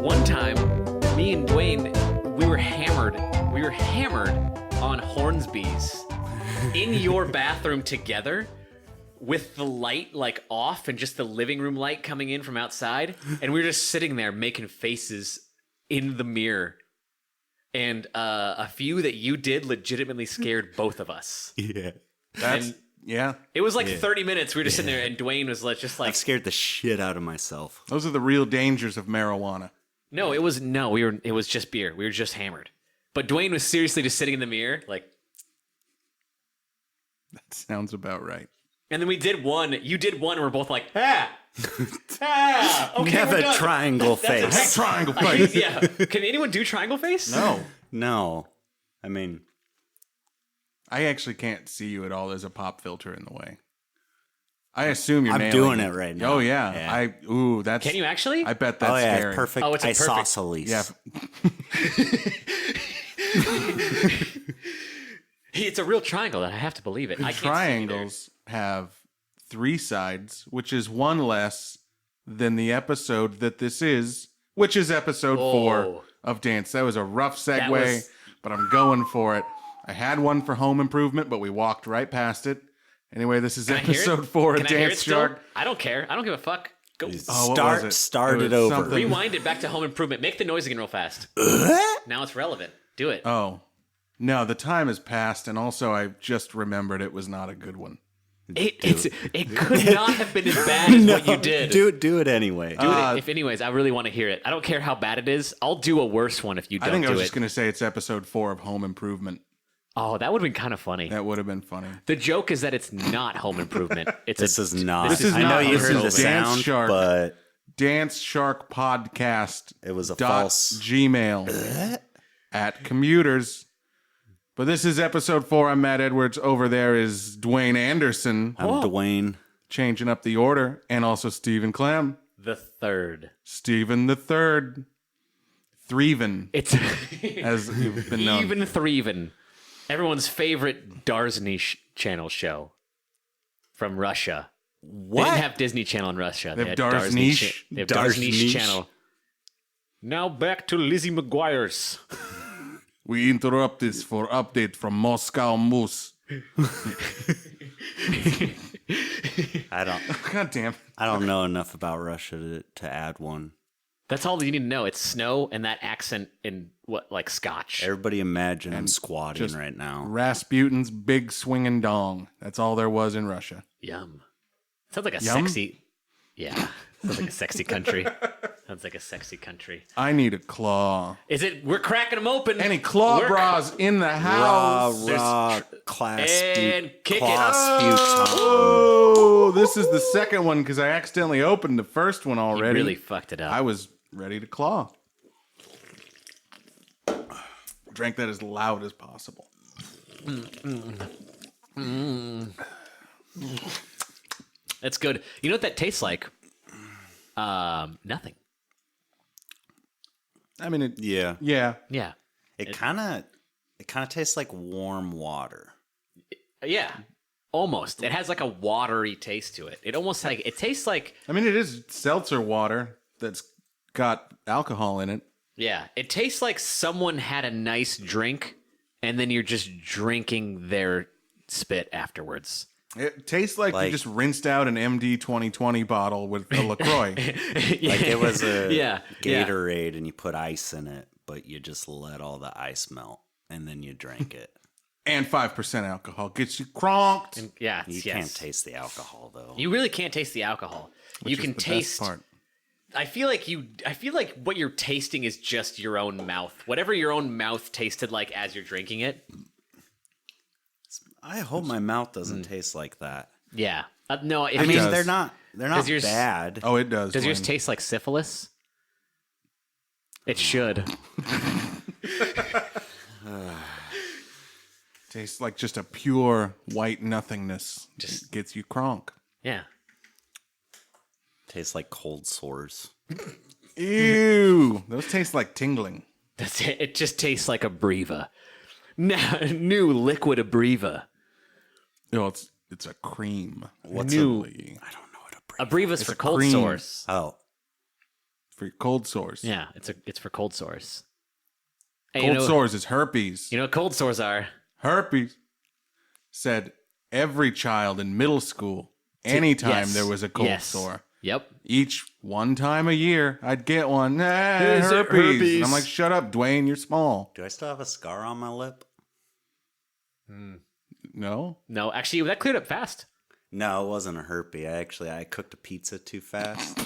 One time, me and Dwayne, we were hammered on Hornsby's in your bathroom together with the light like off and just the living room light coming in from outside. And we were just sitting there making faces in the mirror. And a few that you did legitimately scared both of us. Yeah. Yeah. It was like 30 minutes. We were just sitting there and Dwayne was just like... I've scared the shit out of myself. Those are the real dangers of marijuana. It was just beer. We were just hammered. But Dwayne was seriously just sitting in the mirror, like... That sounds about right. And then we did one. You did one, and we're both like, ah! Ah! Okay, you have a triangle face. I hate triangle face. Yeah. Can anyone do triangle face? No. I mean... I actually can't see you at all. There's a pop filter in the way. I assume you're I'm doing it right now. Oh, yeah. That's... Can you actually? I bet that's scary. Perfect. Oh, it's a perfect... Isosceles. Yeah. It's a real triangle, and I have to believe it. Triangles have 3 sides, which is one less than the episode that this is, which is episode 4 of Dance. That was a rough segue, but I'm going for it. I had one for Home Improvement, but we walked right past it. Anyway, this is episode 4 of Dance Shark. I don't care. I don't give a fuck. Go. Start it over. Something. Rewind it back to Home Improvement. Make the noise again real fast. Now it's relevant. Do it. Oh. No, the time has passed, and also I just remembered it was not a good one. It could not have been as bad as what you did. Do it anyway. Anyways, I really want to hear it. I don't care how bad it is. I'll do a worse one if you don't do it. I think I was just going to say it's episode 4 of Home Improvement. Oh, that would have been kind of funny. That would have been funny. The joke is that it's not Home Improvement. This is not. I know you heard the sound, but DanceSharkPodcast. It was a false Gmail at commuters. But this is episode 4. I'm Matt Edwards. Over there is Dwayne Anderson. I'm Dwayne. Changing up the order. And also Stephen Clem. The third. Stephen the third. Threven. It's as you've been known. Even Threven. Everyone's favorite Darsny channel show from Russia. What? They didn't have Disney Channel in Russia. They have Darsny. They have Darsny channel. Now back to Lizzie McGuire's. We interrupt this for update from Moscow Moose. God damn. I don't know enough about Russia to add one. That's all you need to know. It's snow and that accent in like Scotch. Everybody imagine I'm squatting right now. Rasputin's big swinging dong. That's all there was in Russia. Yum. Sounds like a sexy... Yeah. Sounds like a sexy country. Sounds like a sexy country. I need a claw. Is it? We're cracking them open. Any claw bras in the house? Class and kick it. Oh, this is the second one because I accidentally opened the first one already. You really fucked it up. I was ready to claw. Drank that as loud as possible. That's good. You know what that tastes like? Nothing. I mean, yeah. It kind of tastes like warm water. Yeah, almost. It has like a watery taste to it. It tastes like. I mean, it is seltzer water that's got alcohol in it. Yeah, it tastes like someone had a nice drink, and then you're just drinking their spit afterwards. It tastes like you just rinsed out an MD 2020 bottle with a LaCroix. Like it was a Gatorade and you put ice in it, but you just let all the ice melt and then you drank it. And 5% alcohol gets you cronked. You can't taste the alcohol though. You really can't taste the alcohol. You can taste. Best part. I feel like what you're tasting is just your own mouth. Whatever your own mouth tasted like as you're drinking it. I hope my mouth doesn't taste like that. Yeah. No, I mean they're not bad. Oh, it does. Does yours taste like syphilis? It should. Tastes like just a pure white nothingness. Just gets you cronk. Yeah. Tastes like cold sores. Ew. Those taste like tingling. That's it. It just tastes like Abreva. New liquid Abreva. No, it's a cream. What's new? I don't know what Abreva's for cold sores. Oh. for cold sores. Yeah, it's for cold sores. Hey, Cold sores is herpes. You know what cold sores are? Herpes. Said every child in middle school, anytime there was a cold sore. Yep. Each one time a year, I'd get one. Herpes. Herpes. And I'm like, shut up, Dwayne, you're small. Do I still have a scar on my lip? No? No, actually, that cleared up fast. No, it wasn't a herpes. I cooked a pizza too fast.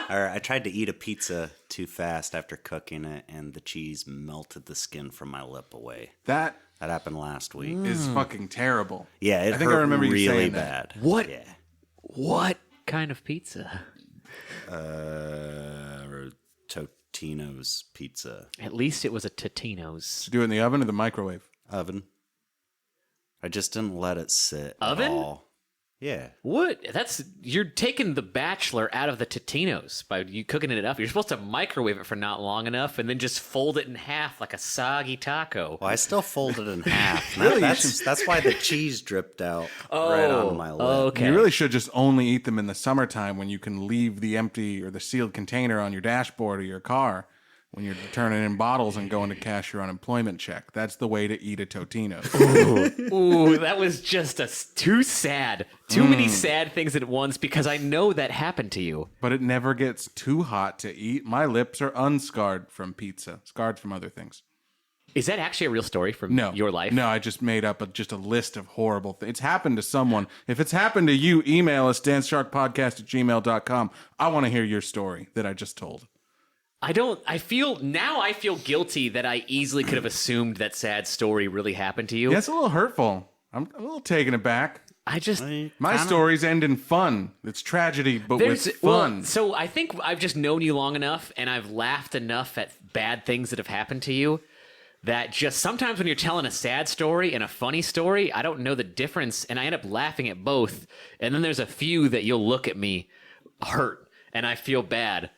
Or I tried to eat a pizza too fast after cooking it, and the cheese melted the skin from my lip away. That happened last week. is fucking terrible. Yeah, I think I remember you really saying bad. that. What? Yeah. What kind of pizza? Totino's pizza. At least it was a Totino's. Did you do it in the oven or the microwave? Oven. I just didn't let it sit Oven? at all. Yeah. What? You're taking the Bachelor out of the Totino's by you cooking it up. You're supposed to microwave it for not long enough and then just fold it in half like a soggy taco. Well, I still folded it in half. That's why the cheese dripped out right onto my lip. Okay. You really should just only eat them in the summertime when you can leave the empty or the sealed container on your dashboard of your car when you're turning in bottles and going to cash your unemployment check. That's the way to eat a Totino. Ooh, that was just too sad. Too many sad things at once because I know that happened to you. But it never gets too hot to eat. My lips are unscarred from pizza, scarred from other things. Is that actually a real story from your life? No, I just made up just a list of horrible things. It's happened to someone. If it's happened to you, email us, DanceSharkPodcast@gmail.com. I want to hear your story that I just told. I feel guilty that I easily could have assumed that sad story really happened to you. Yeah, it's a little hurtful. I'm a little taken aback. My stories end in fun. It's tragedy, but with fun. Well, so I think I've just known you long enough and I've laughed enough at bad things that have happened to you that just sometimes when you're telling a sad story and a funny story, I don't know the difference and I end up laughing at both. And then there's a few that you'll look at me hurt and I feel bad.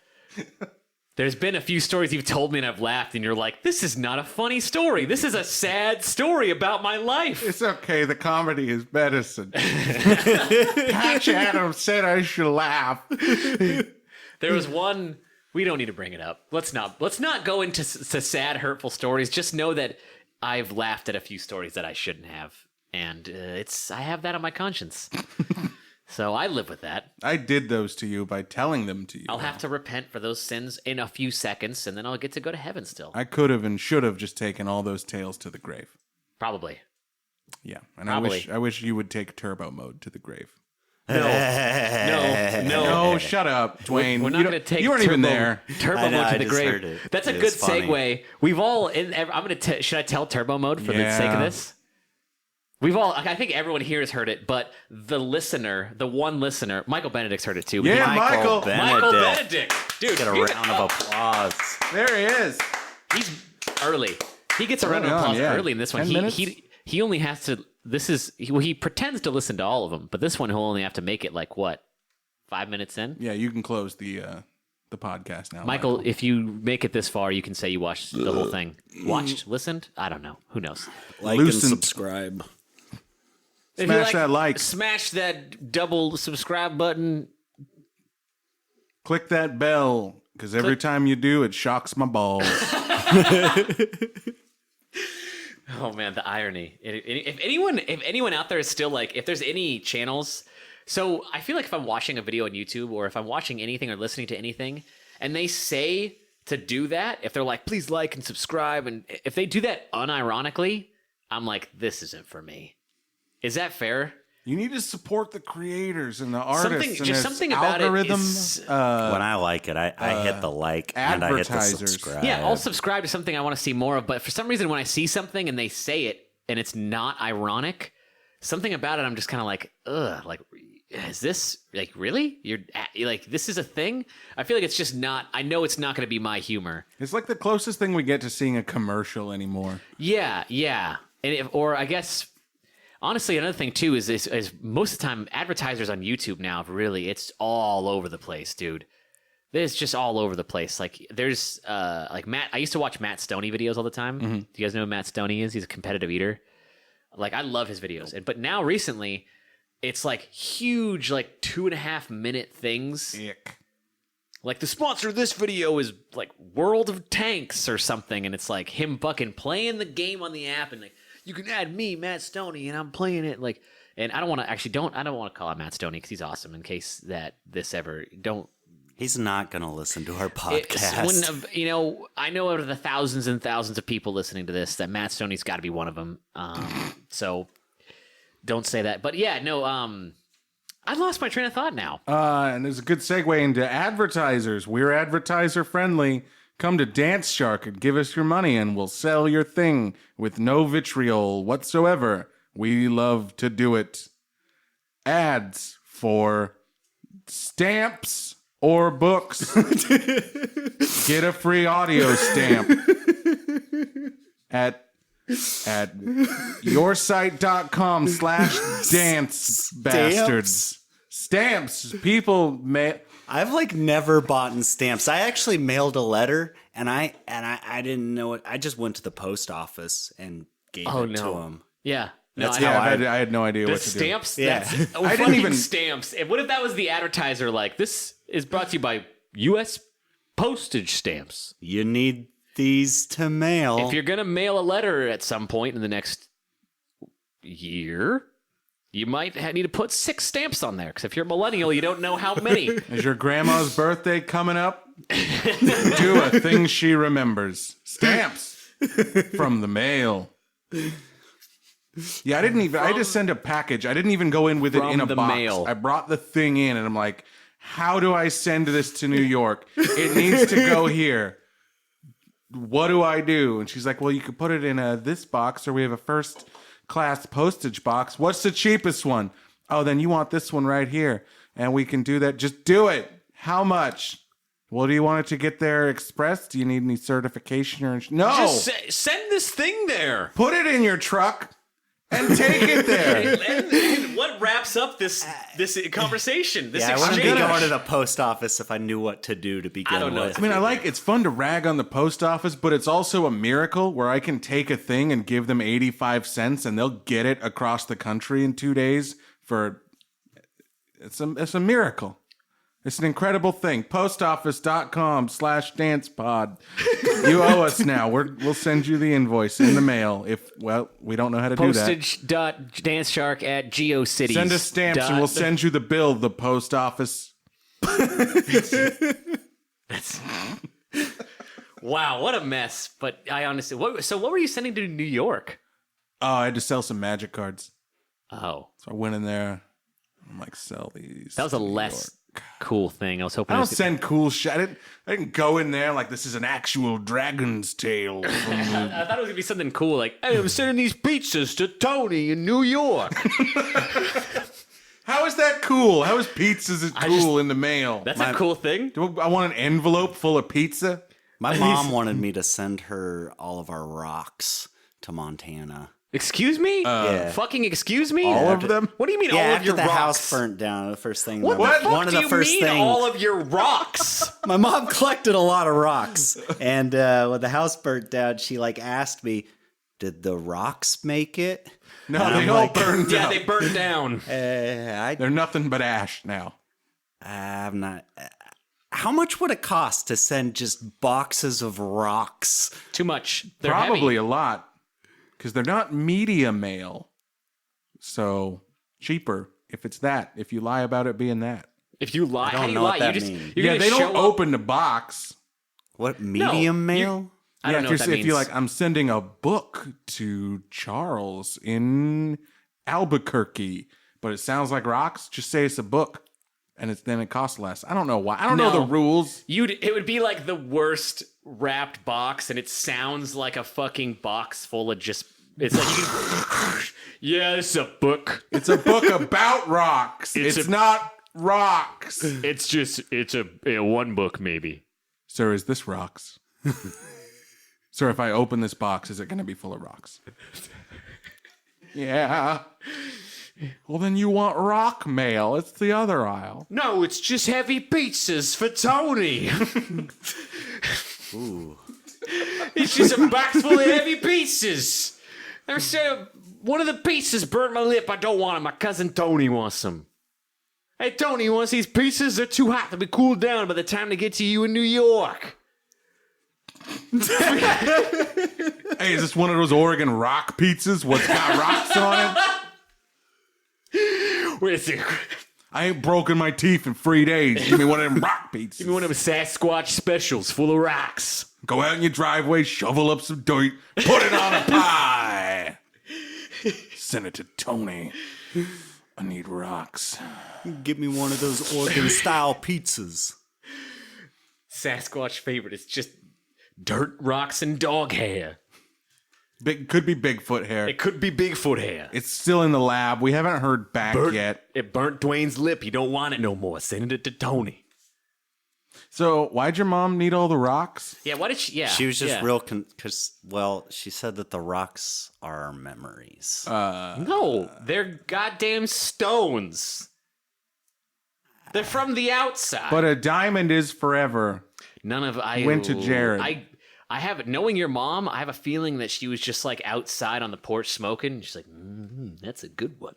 There's been a few stories you've told me and I've laughed and you're like, this is not a funny story. This is a sad story about my life. It's okay. The comedy is medicine. Patch Adams said I should laugh. There was one, we don't need to bring it up. Let's not go into sad, hurtful stories. Just know that I've laughed at a few stories that I shouldn't have. And I have that on my conscience. So I live with that. I did those to you by telling them to you. I'll have to repent for those sins in a few seconds, and then I'll get to go to heaven still. I could have and should have just taken all those tales to the grave. Probably. Yeah, and I wish you would take turbo mode to the grave. No, shut up, Dwayne. We're not going to take you weren't even there. Turbo mode to the grave. That's a good segue. We've all. Should I tell turbo mode for the sake of this? I think everyone here has heard it, but the one listener, Michael Benedict's heard it too. Yeah, Michael Benedict. Dude, get a round of applause. There he is. He's early. He gets a round of applause early in this one. He only has to, he pretends to listen to all of them, but this one he'll only have to make it 5 minutes in? Yeah, you can close the podcast now. Michael, if you make it this far, you can say you watched the whole thing. Watched? Listened? I don't know. Who knows? Like and subscribe. Smash that like. Smash that double subscribe button. Click that bell, because every time you do, it shocks my balls. Oh man, the irony. If anyone out there is still if there's any channels, so I feel like if I'm watching a video on YouTube or if I'm watching anything or listening to anything, and they say to do that, if they're like, please like and subscribe, and if they do that unironically, I'm like, this isn't for me. Is that fair? You need to support the creators and the artists. Something about algorithm, it. When I like it, I hit the like and I hit the subscribe. Yeah, I'll subscribe to something I want to see more of. But for some reason, when I see something and they say it and it's not ironic, something about it, I'm just kind of like, ugh, is this really? You're this is a thing? I feel like it's just not. I know it's not going to be my humor. It's like the closest thing we get to seeing a commercial anymore. Yeah, and or I guess. Honestly, another thing too is most of the time advertisers on YouTube now it's all over the place, dude. It's just all over the place. There's Matt. I used to watch Matt Stoney videos all the time. Mm-hmm. Do you guys know who Matt Stoney is? He's a competitive eater. I love his videos. But now recently, it's huge 2.5 minute things. Ick. like the sponsor of this video is like World of Tanks or something, and it's like him fucking playing the game on the app, and like you can add me, Matt Stoney, and I'm playing it like. And I don't want to call out Matt Stoney because he's awesome. In case that this ever don't. He's not going to listen to our podcast. I know out of the thousands and thousands of people listening to this that Matt Stoney's got to be one of them. So don't say that. But yeah, no. I lost my train of thought now. And there's a good segue into advertisers. We're advertiser friendly. Come to Dance Shark and give us your money, and we'll sell your thing with no vitriol whatsoever. We love to do it. Ads for stamps or books. Get a free audio stamp at yoursite.com/dance bastards. Stamps. People may. I've like never bought stamps. I actually mailed a letter, and I didn't know it. I just went to the post office and gave it to him. Yeah. That's how I had no idea what to stamps? do. Yeah. I didn't even stamps. What if that was the advertiser? Like, this is brought to you by U.S. postage stamps. You need these to mail. If you're gonna mail a letter at some point in the next year, you might need to put 6 stamps on there. Because if you're a millennial, you don't know how many. Is your grandma's birthday coming up? Do a thing she remembers. Stamps from the mail. Yeah, I just sent a package. I didn't even go in with it in a box. Mail. I brought the thing in, and I'm like, how do I send this to New York? It needs to go here. What do I do? And she's like, well, you could put it in this box, or we have a first class postage box. What's the cheapest one? Oh, then you want this one right here. And we can do that. Just do it. How much? Well, do you want it to get there express? Do you need any certification or no? Just send this thing there. Put it in your truck. And take it there. and what wraps up this conversation? This exchange? I wouldn't be going to the post office if I knew what to do to begin with. I mean, it's fun to rag on the post office, but it's also a miracle where I can take a thing and give them 85 cents and they'll get it across the country in 2 days it's a miracle. It's an incredible thing. Postoffice.com/dancepod. You owe us now. We'll send you the invoice in the mail. We don't know how to do that. Postage.danceshark@geocities. Send us stamps and we'll send you the bill, the post office. That's wow, what a mess. But I honestly, what were you sending to New York? Oh, I had to sell some magic cards. Oh. So I went in there. I'm like, sell these. That was a less cool thing. I was hoping I don't send cool shit. I didn't go in there like this is an actual dragon's tail. I thought it was gonna be something cool, like, hey, I'm sending these pizzas to Tony in New York. How is that cool? How is pizzas cool in the mail? That's a cool thing. I want an envelope full of pizza. My mom wanted me to send her all of our rocks to Montana. Excuse me? Yeah. Fucking excuse me? All of them? What do you mean all of your rocks? After the house burnt down, the first thing. What one of the first things. All of your rocks? My mom collected a lot of rocks, and when the house burnt down, she asked me, "Did the rocks make it?" No, they all burned down. Yeah, they burned down. They're nothing but ash now. I'm not. How much would it cost to send just boxes of rocks? Too much. They're Probably heavy. a lot. Because they're not media mail. So cheaper if it's that. If you lie about it being that. If you lie, I don't know what that means. Yeah, they don't open the box. What, medium mail? I don't know what that means. If you're like, I'm sending a book to Charles in Albuquerque, but it sounds like rocks, just say it's a book. And then it costs less. I don't know why. I don't know the rules. It would be like the worst wrapped box, and it sounds like a fucking box full of just. It's like, yeah, it's a book. It's a book about rocks. It's not rocks. It's a one book maybe. Sir, is this rocks? Sir, if I open this box, is it going to be full of rocks? Yeah. Well, then you want rock mail. It's the other aisle. No, it's just heavy pizzas for Tony. Ooh. It's just a box full of heavy pizzas. One of the pizzas burnt my lip. I don't want it. My cousin Tony wants them. Hey, Tony, you want to see these pizzas? They're too hot. They'll be cooled down by the time they get to you in New York. Hey, is this one of those Oregon rock pizzas? What's got rocks on it? Wait a second. I ain't broken my teeth in 3 days. Give me one of them rock pizzas. Give me one of them Sasquatch specials full of rocks. Go out in your driveway, shovel up some dirt, put it on a pie. Send it to Tony. I need rocks. Give me one of those Oregon-style pizzas. Sasquatch favorite. It's just dirt, rocks, and dog hair. Could be Bigfoot hair. It could be Bigfoot hair. It's still in the lab. We haven't heard back yet. It burnt Dwayne's lip. You don't want it no more. Send it to Tony. So why'd your mom need all the rocks? Yeah, why did she? Yeah. She was just real, because, she said that the rocks are our memories. No, they're goddamn stones. They're from the outside. But a diamond is forever. None of Went to Jared. I have, knowing your mom, I have a feeling that she was just like outside on the porch smoking. And she's like, that's a good one.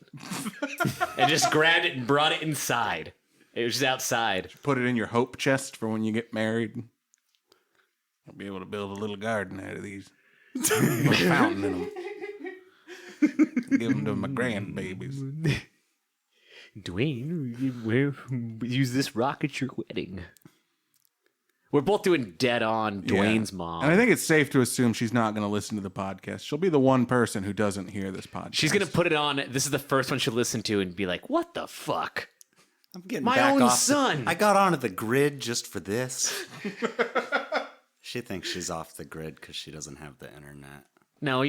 And just grabbed it and brought it inside. It was just outside. Put it in your hope chest for when you get married. I'll be able to build a little garden out of these. Put a fountain in them. Give them to my grandbabies. Dwayne, use this rock at your wedding. We're both doing dead on Dwayne's mom. And I think it's safe to assume she's not going to listen to the podcast. She'll be the one person who doesn't hear this podcast. She's going to put it on. This is the first one she'll listen to and be like, what the fuck? I'm getting My back own off son. I got onto the grid just for this. She thinks she's off the grid because she doesn't have the internet. No.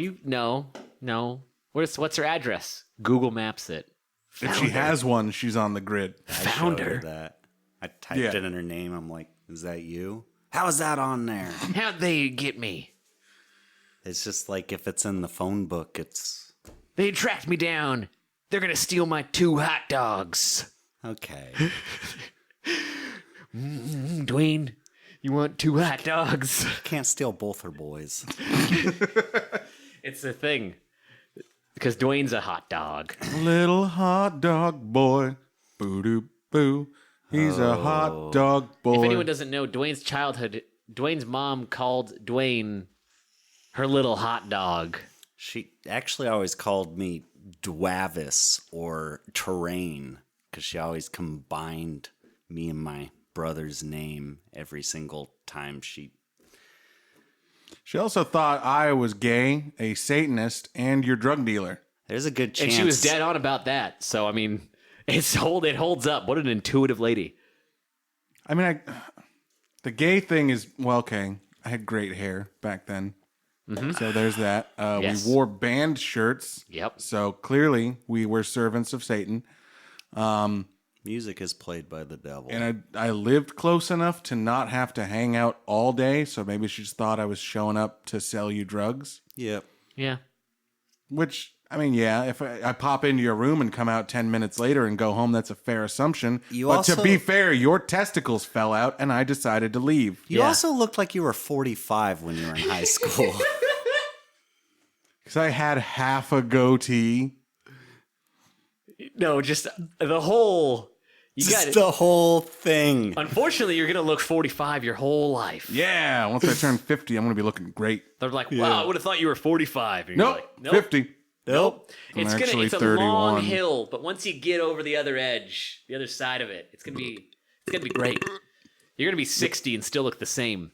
What's her address? Google Maps it. If she has one, she's on the grid. Found I showed her. that. I typed it in her name. I'm like, is that you? How is that on there? How'd they get me? It's just like if it's in the phone book, it's... They tracked me down. They're going to steal my 2 hot dogs. Okay. Dwayne, you want 2 hot dogs? Can't steal both her boys. It's a thing. Because Dwayne's a hot dog. Little hot dog boy. Boo-doo-boo. He's a hot dog boy. If anyone doesn't know, Dwayne's childhood, Dwayne's mom called Dwayne her little hot dog. She actually always called me Dwavis or Terrain because she always combined me and my brother's name every single time she... She also thought I was gay, a Satanist, and your drug dealer. There's a good chance. And she was dead on about that. So, I mean, it holds up. What an intuitive lady. I mean, the gay thing is, well, okay. I had great hair back then. Mm-hmm. So there's that. Yes. We wore band shirts. Yep. So clearly we were servants of Satan. Music is played by the devil. And I lived close enough to not have to hang out all day. So maybe she just thought I was showing up to sell you drugs. Yep. Yeah. Which, I mean, yeah, if I pop into your room and come out 10 minutes later and go home, that's a fair assumption. But to be fair, your testicles fell out and I decided to leave. You also looked like you were 45 when you were in high school. Because I had half a goatee. No, just the whole... The whole thing. Unfortunately, you're going to look 45 your whole life. Yeah, once I turn 50, I'm going to be looking great. They're like, wow, I would have thought you were 45. And Nope, you're like, nope. 50. Nope. I'm It's actually a 31. long hill, but once you get over the other edge, the other side of it, it's gonna be great. You're gonna be 60 and still look the same.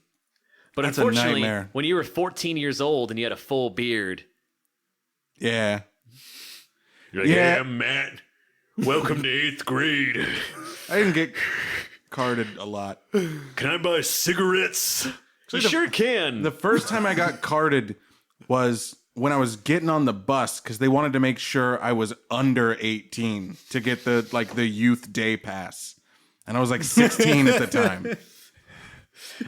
But That's a unfortunately, nightmare. when you were 14 years old and you had a full beard, Yeah. you're like, Yeah. yeah, Matt, welcome to 8th grade. I didn't get carded a lot. Can I buy cigarettes? I sure can. The first time I got carded was when I was getting on the bus because they wanted to make sure I was under 18 to get the youth day pass. And I was like 16 at the time.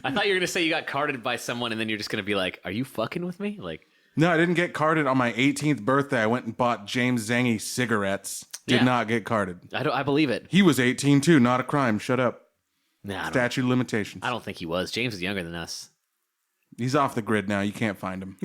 I thought you were gonna say you got carded by someone and then you're just gonna be like, are you fucking with me? Like, No, I didn't get carded on my 18th birthday. I went and bought James Zangy cigarettes. Did not get carded. I believe it. He was 18 too. Not a crime. Shut up. Nah, Statute of limitations. I don't think he was. James is younger than us. He's off the grid now. You can't find him.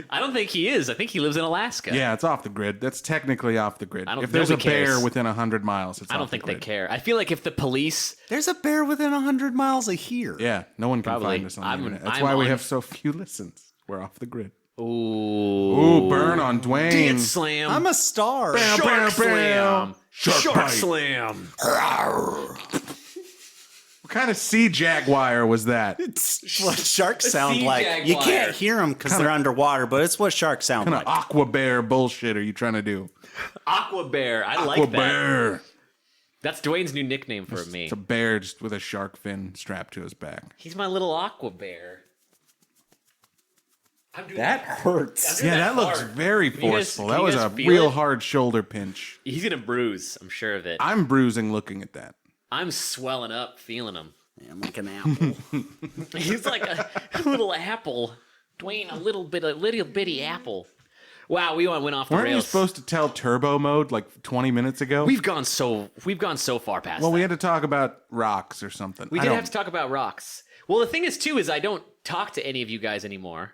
I don't think he is. I think he lives in Alaska. Yeah, it's off the grid. That's technically off the grid. If there's a nobody bear cares. within 100 miles, it's I don't off think the they grid. care. I feel like if the police... There's a bear within 100 miles of here. Yeah, no one can Probably. find us on the internet. That's I'm why we on- have so few listens. We're off the grid. Ooh. Ooh, burn on Dwayne. Dance slam. I'm a star. Bam, Shark bam, bam. slam. Shark bite. slam. What kind of sea jaguar was that? It's what sharks sound sea like. You jaguar. can't hear them because they're underwater, but it's what sharks sound What like. kind of aqua bear bullshit are you trying to do? Aqua bear. I like Aqua that. bear. That's Dwayne's new nickname for me. It's a bear just with a shark fin strapped to his back. He's my little aqua bear. I'm doing That hurts. I'm doing Yeah, that looks hard. very Can you guys- forceful. can That you was guys a feel real it? hard shoulder pinch. He's gonna bruise. I'm sure of it. I'm bruising looking at that. I'm swelling up, feeling him. Yeah, I'm like an apple. He's like a little apple. Dwayne, a little bitty apple. Wow, we went off the Weren't you rails. supposed to tell turbo mode like 20 minutes ago? We've gone so far past. Well, that. we had to talk about rocks or something. We I did don't- have to talk about rocks. Well, the thing is, too, is I don't talk to any of you guys anymore.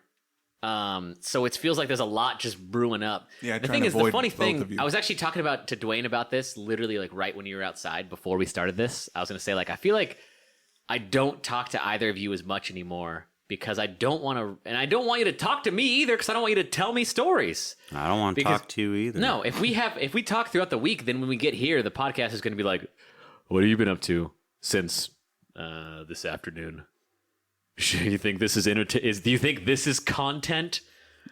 So it feels like there's a lot just brewing up. Yeah, the trying thing to is, the avoid funny both thing, of you. I was actually talking to Dwayne about this literally like right when you were outside before we started this. I was going to say, like, I feel like I don't talk to either of you as much anymore because I don't want to, and I don't want you to talk to me either because I don't want you to tell me stories. I don't want to Because- talk to you either. No, if we talk throughout the week, then when we get here, the podcast is going to be like, "What have you been up to since this afternoon? Do you think this is Do you think this is content?"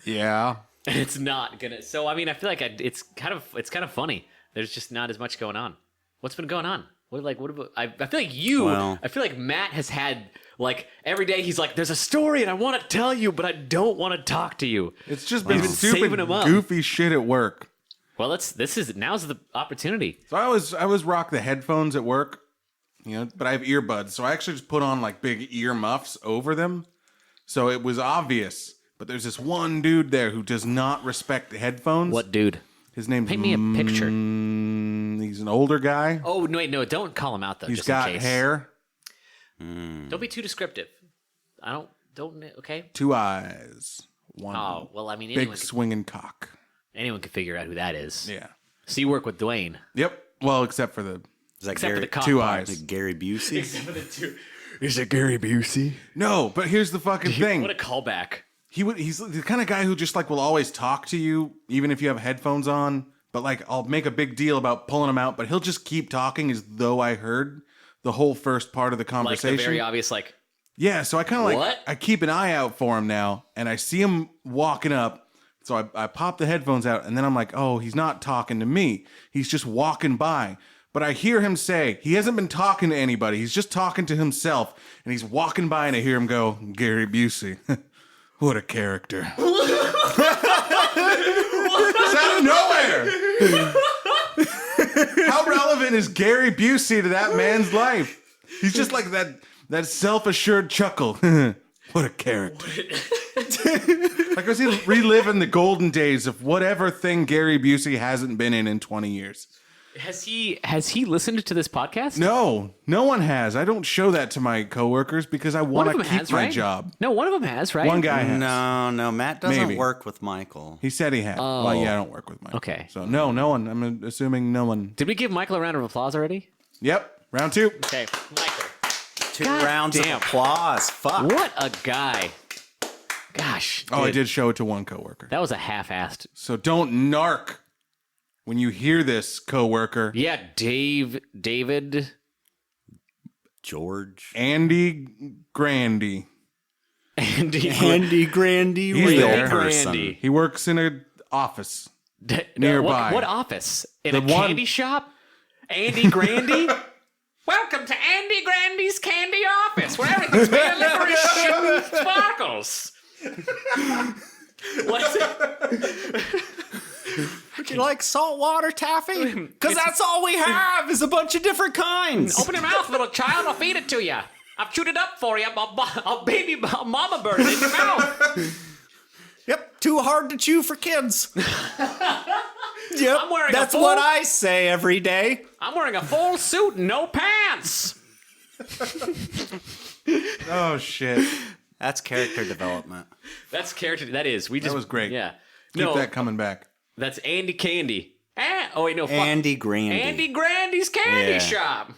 Yeah. And it's not gonna. So I mean, I feel like it's kind of funny. There's just not as much going on. What's been going on? What about? I feel like you. Well- I feel like Matt has had like every day. He's like, "There's a story, and I want to tell you, but I don't want to talk to you." It's just been been stupid, saving 'em up. goofy shit at work. Well, now's the opportunity. So I always rock the headphones at work, but I have earbuds. So I actually just put on like big ear muffs over them. So it was obvious. But there's this one dude there who does not respect the headphones. What dude? His name's Paint me a picture. He's an older guy. Oh no! Don't call him out though. He's just got in case. hair, Don't be too descriptive. I don't. Okay. 2 eyes, one Oh well, I mean, big swinging cock. anyone can figure out who that is. Yeah. So you work with Dwayne. Yep. Well, except for the Is that Except for Gary, the cock 2 part. eyes. like Gary Busey? Except for the two. Is it Gary Busey? No, but here's the fucking thing. What a callback. He's the kind of guy who just like will always talk to you even if you have headphones on, but like I'll make a big deal about pulling him out, but he'll just keep talking as though I heard the whole first part of the Like conversation. the very obvious, like, Yeah, so I kind of like What? I keep an eye out for him now, and I see him walking up. So I pop the headphones out, and then I'm like, oh, he's not talking to me. He's just walking by. But I hear him say, he hasn't been talking to anybody. He's just talking to himself, and he's walking by, and I hear him go, Gary Busey. What a character. It's out of nowhere. How relevant is Gary Busey to that man's life? He's just like that self-assured chuckle. What a character. Like I was reliving the golden days of whatever thing Gary Busey hasn't been in 20 years. has he listened to this podcast? No one has. I don't show that to my coworkers because I One want of to them keep has, my right? job. No, one of them has, right? One guy has. No, Matt doesn't Maybe. work with Michael. He said he had. Oh. Well, yeah, I don't work with Michael. Okay. So no one. I'm assuming no one. Did we give Michael a round of applause already? Yep. Round 2. Okay, Michael. 2 God rounds damn. of applause. Fuck. What a guy. Gosh. Oh, I dude, did show it to one coworker. That was a half-assed. So don't narc when you hear this, coworker. Yeah, David. George. Andy Grandy. Andy. Andy Grandy, He's real there. person. Grandy. He works in an office. Nearby. Nearby. What office? In The a one- candy shop? Andy Grandy? Welcome to Andy Grandy's candy office, where everything's made of licorice and sparkles. What's it? Would you like saltwater taffy? Because that's all we have is a bunch of different kinds. Open your mouth, little child. I'll feed it to you. I've chewed it up for you. I'll mama bird it in your mouth. Yep, too hard to chew for kids. Yep, I'm wearing that's a full- what I say every day. I'm wearing a full suit and no pants. Oh, shit. That's character development. That's character. That is. That was great. Yeah. Keep that coming back. That's Andy Candy. Oh wait, no. Andy Grandy. Andy Grandy's Candy Shop.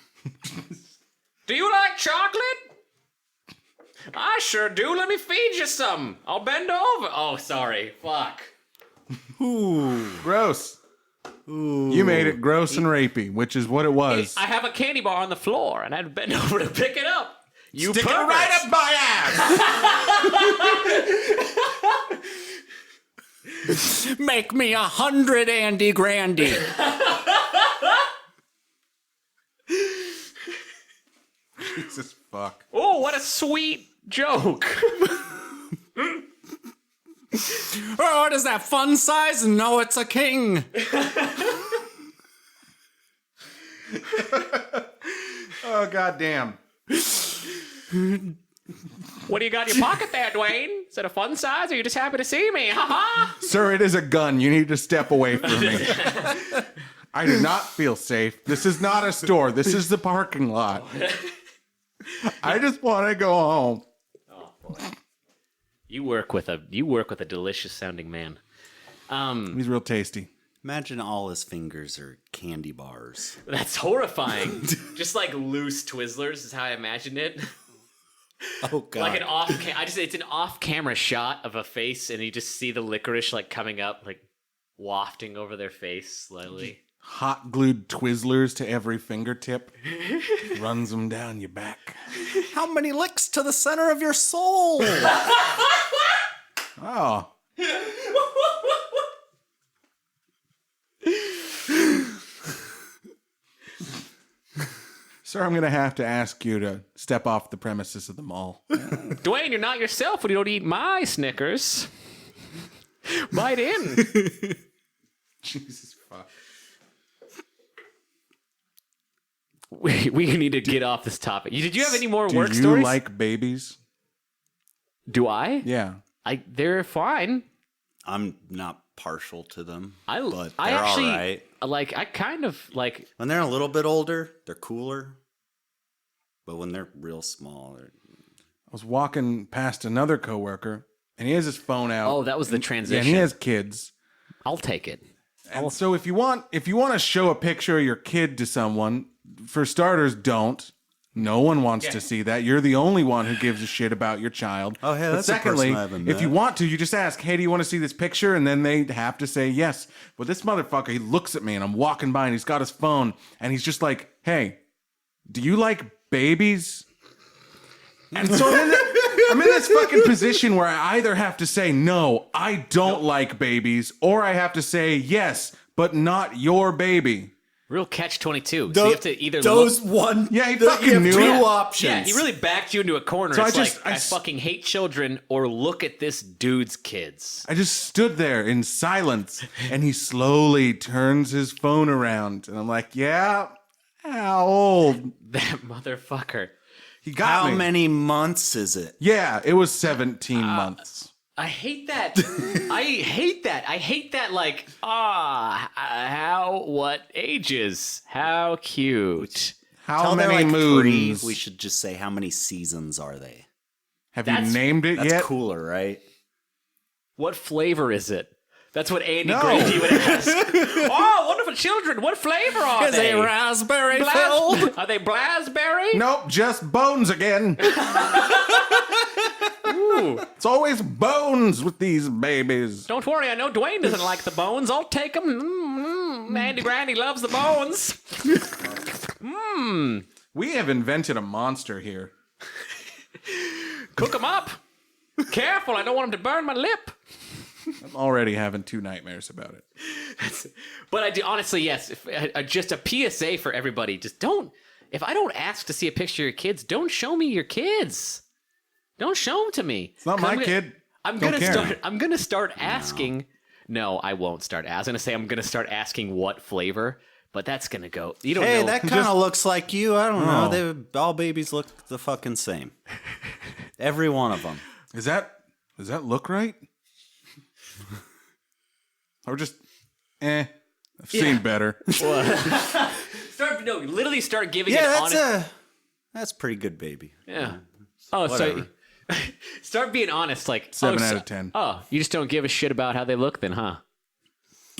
Do you like chocolate? I sure do. Let me feed you some. I'll bend over. Oh, sorry. Fuck. Ooh. Gross. Ooh. You made it gross and rapey, which is what it was. I have a candy bar on the floor, and I had to bend over to pick it up. You Stick it perverts. right up my ass. Make me 100 Andy Grandy. Jesus fuck. Oh, what a sweet joke. Oh, what is that, fun size? No, it's a king. Oh, goddamn. What do you got in your pocket there, Dwayne? Is it a fun size, or are you just happy to see me? Ha-ha! Sir, it is a gun. You need to step away from me. I do not feel safe. This is not a store. This is the parking lot. I just want to go home. Oh, boy. You work with a delicious sounding man. He's real tasty. Imagine all his fingers are candy bars. That's horrifying. Just like loose Twizzlers is how I imagined it. Oh god. Like it's an off-camera shot of a face, and you just see the licorice like coming up, like wafting over their face slowly. Hot glued Twizzlers to every fingertip. Runs them down your back. How many licks to the center of your soul? Oh. Sir, I'm going to have to ask you to step off the premises of the mall. Dwayne, you're not yourself when you don't eat my Snickers. Bite in. Jesus fuck. We need to get off this topic. Did you have any more work Do you stories? like babies? Do I? Yeah. They're fine. I'm not partial to them, I but I they're actually all right. like. I kind of like. When they're a little bit older, they're cooler. But when they're real small, I was walking past another coworker, and he has his phone out. Oh, that was the transition. Yeah, and he has kids. I'll take it. And so if you want to show a picture of your kid to someone, for starters, don't. No one wants to see that. You're the only one who gives a shit about your child. Oh, hey, But that's a person secondly, I haven't if met. you want to, you just ask, hey, do you want to see this picture? And then they have to say yes. But this motherfucker, he looks at me, and I'm walking by, and he's got his phone, and he's just like, hey, do you like babies? And so I'm in this fucking position where I either have to say, no, I don't like babies, or I have to say, yes, but not your baby. Real catch-22. So you have to either one. Yeah, he you fucking have knew two it. options. Yeah, he really backed you into a corner. So It's I I fucking hate children, or look at this dude's kids. I just stood there in silence, and he slowly turns his phone around, and I'm like, yeah, how old? That motherfucker. He got How me. many months is it? Yeah, it was 17 months. I hate that. I hate that. I hate that, like, what ages? How cute. How Tell they're many like moons? 3, we should just say how many seasons are they? Have That's- you named it That's yet? cooler, right? What flavor is it? That's what Andy No. Grady would ask. Oh, wonderful children. What flavor are Is they? it raspberry Blas- filled? Are they Blasberry? Nope, just bones again. Ooh. It's always bones with these babies. Don't worry, I know Dwayne doesn't like the bones. I'll take them. Andy Grandy loves the bones. We have invented a monster here. Cook them up. Careful, I don't want him to burn my lip. I'm already having 2 nightmares about it. But I do, honestly, yes. Just a PSA for everybody. Just don't. If I don't ask to see a picture of your kids, don't show me your kids. Don't show them to me. It's not my kid. I'm Don't gonna care. start. I'm gonna start asking. No, I won't start asking. I was gonna say I'm gonna start asking what flavor, but that's gonna go. You don't Hey, know. that kind of looks like you. I don't No. know. All babies look the fucking same. Every one of them. Does that look right? Or just, I've seen better. literally start giving Yeah, it honest. that's pretty good, baby. Yeah. Oh, Whatever. Start being honest. Like 7 out of 10. Oh, you just don't give a shit about how they look, then, huh?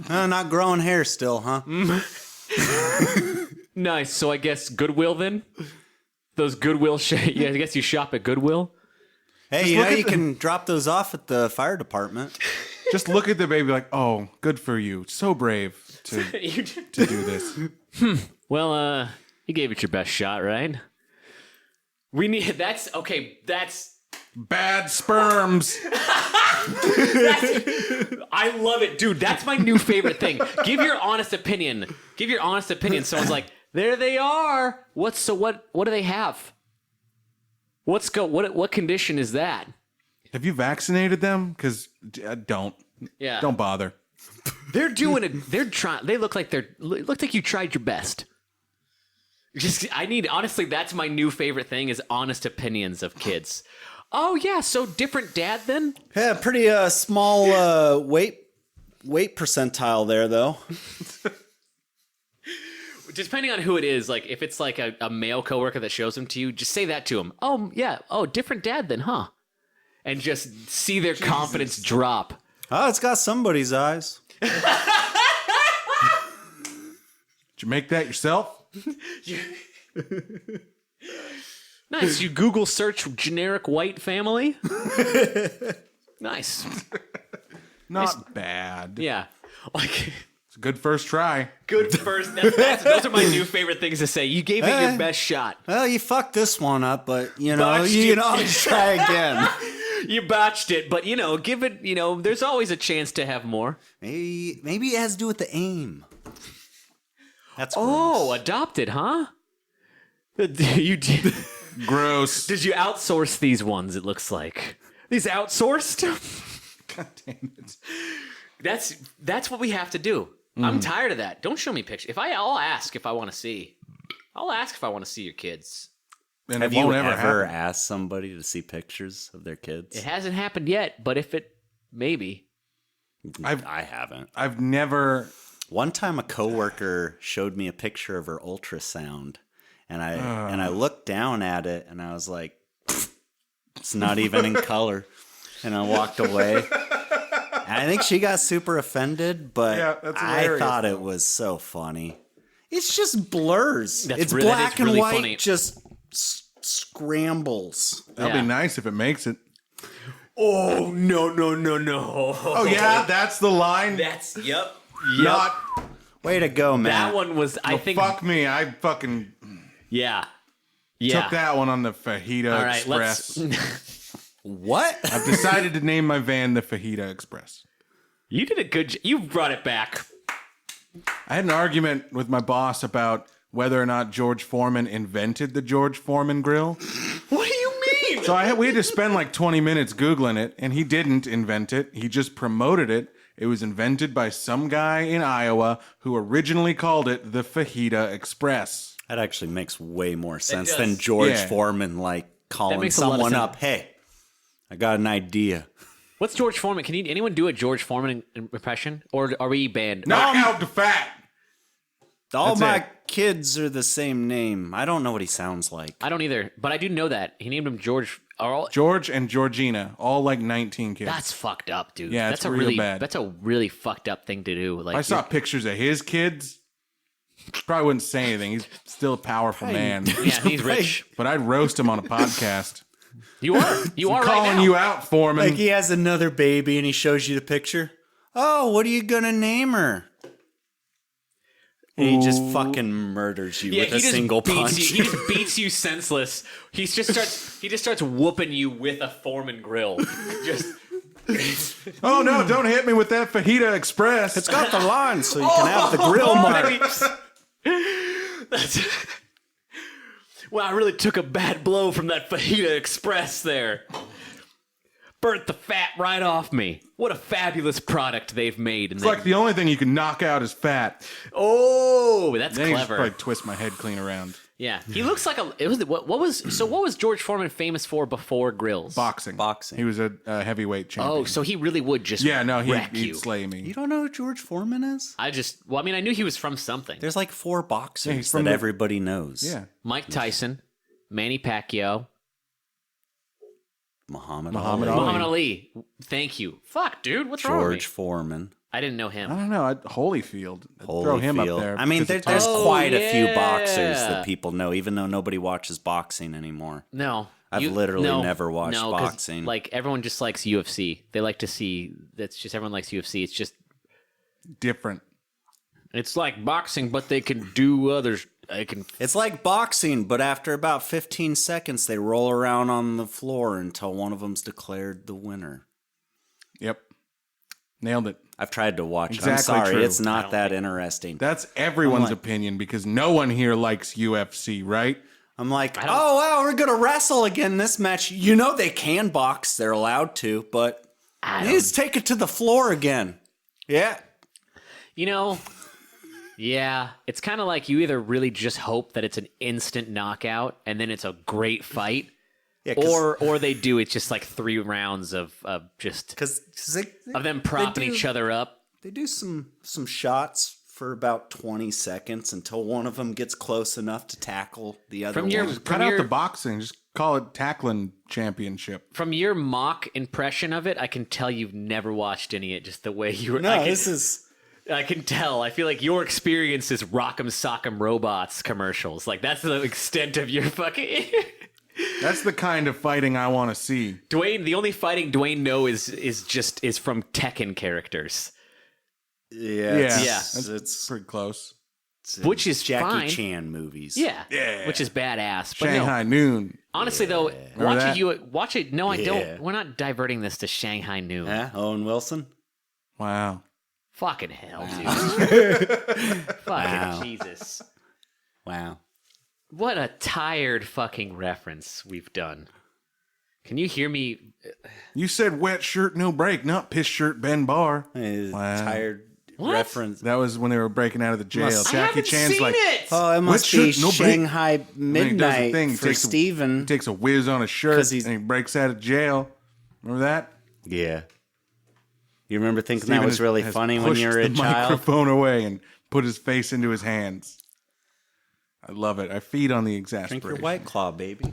Not growing hair still, huh? Nice. So I guess Goodwill then. Those Goodwill. Yeah, I guess you shop at Goodwill. Hey, you can drop those off at the fire department. Just look at the baby like, oh, good for you. So brave to do this. Well, you gave it your best shot, right? We need. That's okay. That's. Bad sperms. I love it, dude. That's my new favorite thing. Give your honest opinion. Someone's like, there they are. What do they have? What condition is that? Have you vaccinated them? Because don't. Yeah. Don't bother. They're doing it. They're trying. They look like you tried your best. Honestly, that's my new favorite thing is honest opinions of kids. Oh yeah, so different dad then? Yeah, pretty small weight percentile there though. Depending on who it is, like if it's like a male coworker that shows them to you, just say that to him. Oh yeah, different dad then, huh? And just see their confidence drop. Oh, it's got somebody's eyes. Did you make that yourself? Nice. You Google search generic white family. Nice. Not bad. Yeah. Like It's a good first try. good first. Those are my new favorite things to say. You gave it your best shot. Well, you fucked this one up, but you Botched can it. always try again. You botched it, but give it. There's always a chance to have more. Maybe it has to do with the aim. That's Oh, gross. adopted, huh? You did. Gross. Did you outsource these ones? It looks like these outsourced. God damn it. That's what we have to do. I'm tired of that. Don't show me pictures. I'll ask if I want to see. I'll ask if I want to see your kids. And Have it you won't ever happen. asked somebody to see pictures of their kids? It hasn't happened yet, but if it maybe. I haven't. I've never. One time a coworker showed me a picture of her ultrasound, and I looked down at it and I was like, it's not even in color. And I walked away. And I think she got super offended, but Yeah, that's I hilarious, thought though. it was so funny. It's just blurs. That It's is black and really white, funny. just scrambles. That'll Yeah. be nice if it makes it. Oh no! Oh yeah, that's the line. That's yep. Not. Way to go, man. That one was. I think. Fuck me. I fucking Yeah. took that one on the Fajita All right. Express. What? I've decided to name my van the Fajita Express. You did a good. You brought it back. I had an argument with my boss about whether or not George Foreman invented the George Foreman grill. What do you mean? So we had to spend like 20 minutes Googling it, and he didn't invent it. He just promoted it. It was invented by some guy in Iowa who originally called it the Fajita Express. That actually makes way more sense does. than George Yeah. Foreman calling makes a lot of someone sense. up. Hey, I got an idea. What's George Foreman? Can anyone do a George Foreman impression, or are we banned? Knock out the fat. All That's my it. kids are the same name. I don't know what he sounds like. I don't either, but I do know that he named him George. George and Georgina, all like 19 kids. That's fucked up, dude. Yeah, that's it's real really bad. That's a really fucked up thing to do. Like I saw pictures of his kids. Probably wouldn't say anything. He's still a powerful man. yeah, he's rich. But I'd roast him on a podcast. You are. You are right Calling now. you out, Foreman. Like he has another baby and he shows you the picture. Oh, what are you gonna name her? And he just fucking murders you with a single punch. He just beats you senseless. He just starts whooping you with a Foreman grill. Just Oh no, don't hit me with that Fajita Express. It's got the line so you can have the grill mark. Wow, I really took a bad blow from that Fajita Express there. Burnt the fat right off me. What a fabulous product they've made. It's like the only thing you can knock out is fat. Oh, that's Then you just clever. probably twist my head clean around. Yeah, he looks like a. It was what was George Foreman famous for before grills? Boxing. Boxing. He was a heavyweight champion. Oh, so he really would just wreck he'd you. slay me. You don't know who George Foreman is? I mean, I knew he was from something. There's like 4 Yeah, boxers he's that from the- everybody knows. Yeah. Mike Tyson, Manny Pacquiao. Muhammad Muhammad Ali. Ali. Muhammad Ali. Thank you. Fuck, dude. What's wrong with me? George Foreman. I didn't know him. I don't know. Holyfield. I'd throw him up Holyfield. there. I mean, because of there's Tom. quite a few yeah. boxers that people know, even though nobody watches boxing anymore. No. I've literally never watched 'cause, boxing. Like, everyone just likes UFC. They like to see, that's just, everyone likes UFC. It's just, different. it's like boxing, but they can do others. It's like boxing, but after about 15 seconds, they roll around on the floor until one of them's declared the winner. Yep. Nailed it. I've tried to watch it. Exactly I'm sorry, true. it's not that interesting. That's everyone's opinion because no one here likes UFC, right? I'm like, oh, wow, we're going to wrestle again this match. You know they can box. They're allowed to, but let's take it to the floor again. Yeah. You know, yeah, it's kind of like you either really just hope that it's an instant knockout and then it's a great fight, Yeah, or they do it's just like 3 rounds of just of them propping each other up. They do some shots for about 20 seconds until one of them gets close enough to tackle the other one. Cut out the boxing. Just call it tackling championship. From your mock impression of it, I can tell you've never watched any of it. Just the way you were. No, I can tell. I feel like your experience is Rock'em Sock'em Robots commercials. Like, that's the extent of your fucking... That's the kind of fighting I want to see. Dwayne, the only fighting Dwayne knows is from Tekken characters. Yeah, It's pretty close. Which is Jackie fine. Chan movies. Yeah. Which is badass. But Shanghai no, Noon. honestly, though, watch it. No, I Yeah. don't. We're not diverting this to Shanghai Noon. Huh? Owen Wilson? Wow. Fucking hell, dude. Fucking Wow. Jesus. Wow. What a tired fucking reference we've done. Can you hear me? You said wet shirt, no break, not piss shirt, Ben Bar. Wow. Tired What? reference. That was when they were breaking out of the jail. Must- I Jackie haven't Chan's seen like, it. Oh, it must be shirt, no break. Shanghai And he does a Midnight thing. He for takes Steven. He takes a whiz on his shirt 'Cause he's- and he breaks out of jail. Remember that? Yeah. You remember thinking Steven that was really has funny when pushed you were a the child? microphone away and put his face into his hands. I love it. I feed on the Drink exasperation. your White Claw, baby.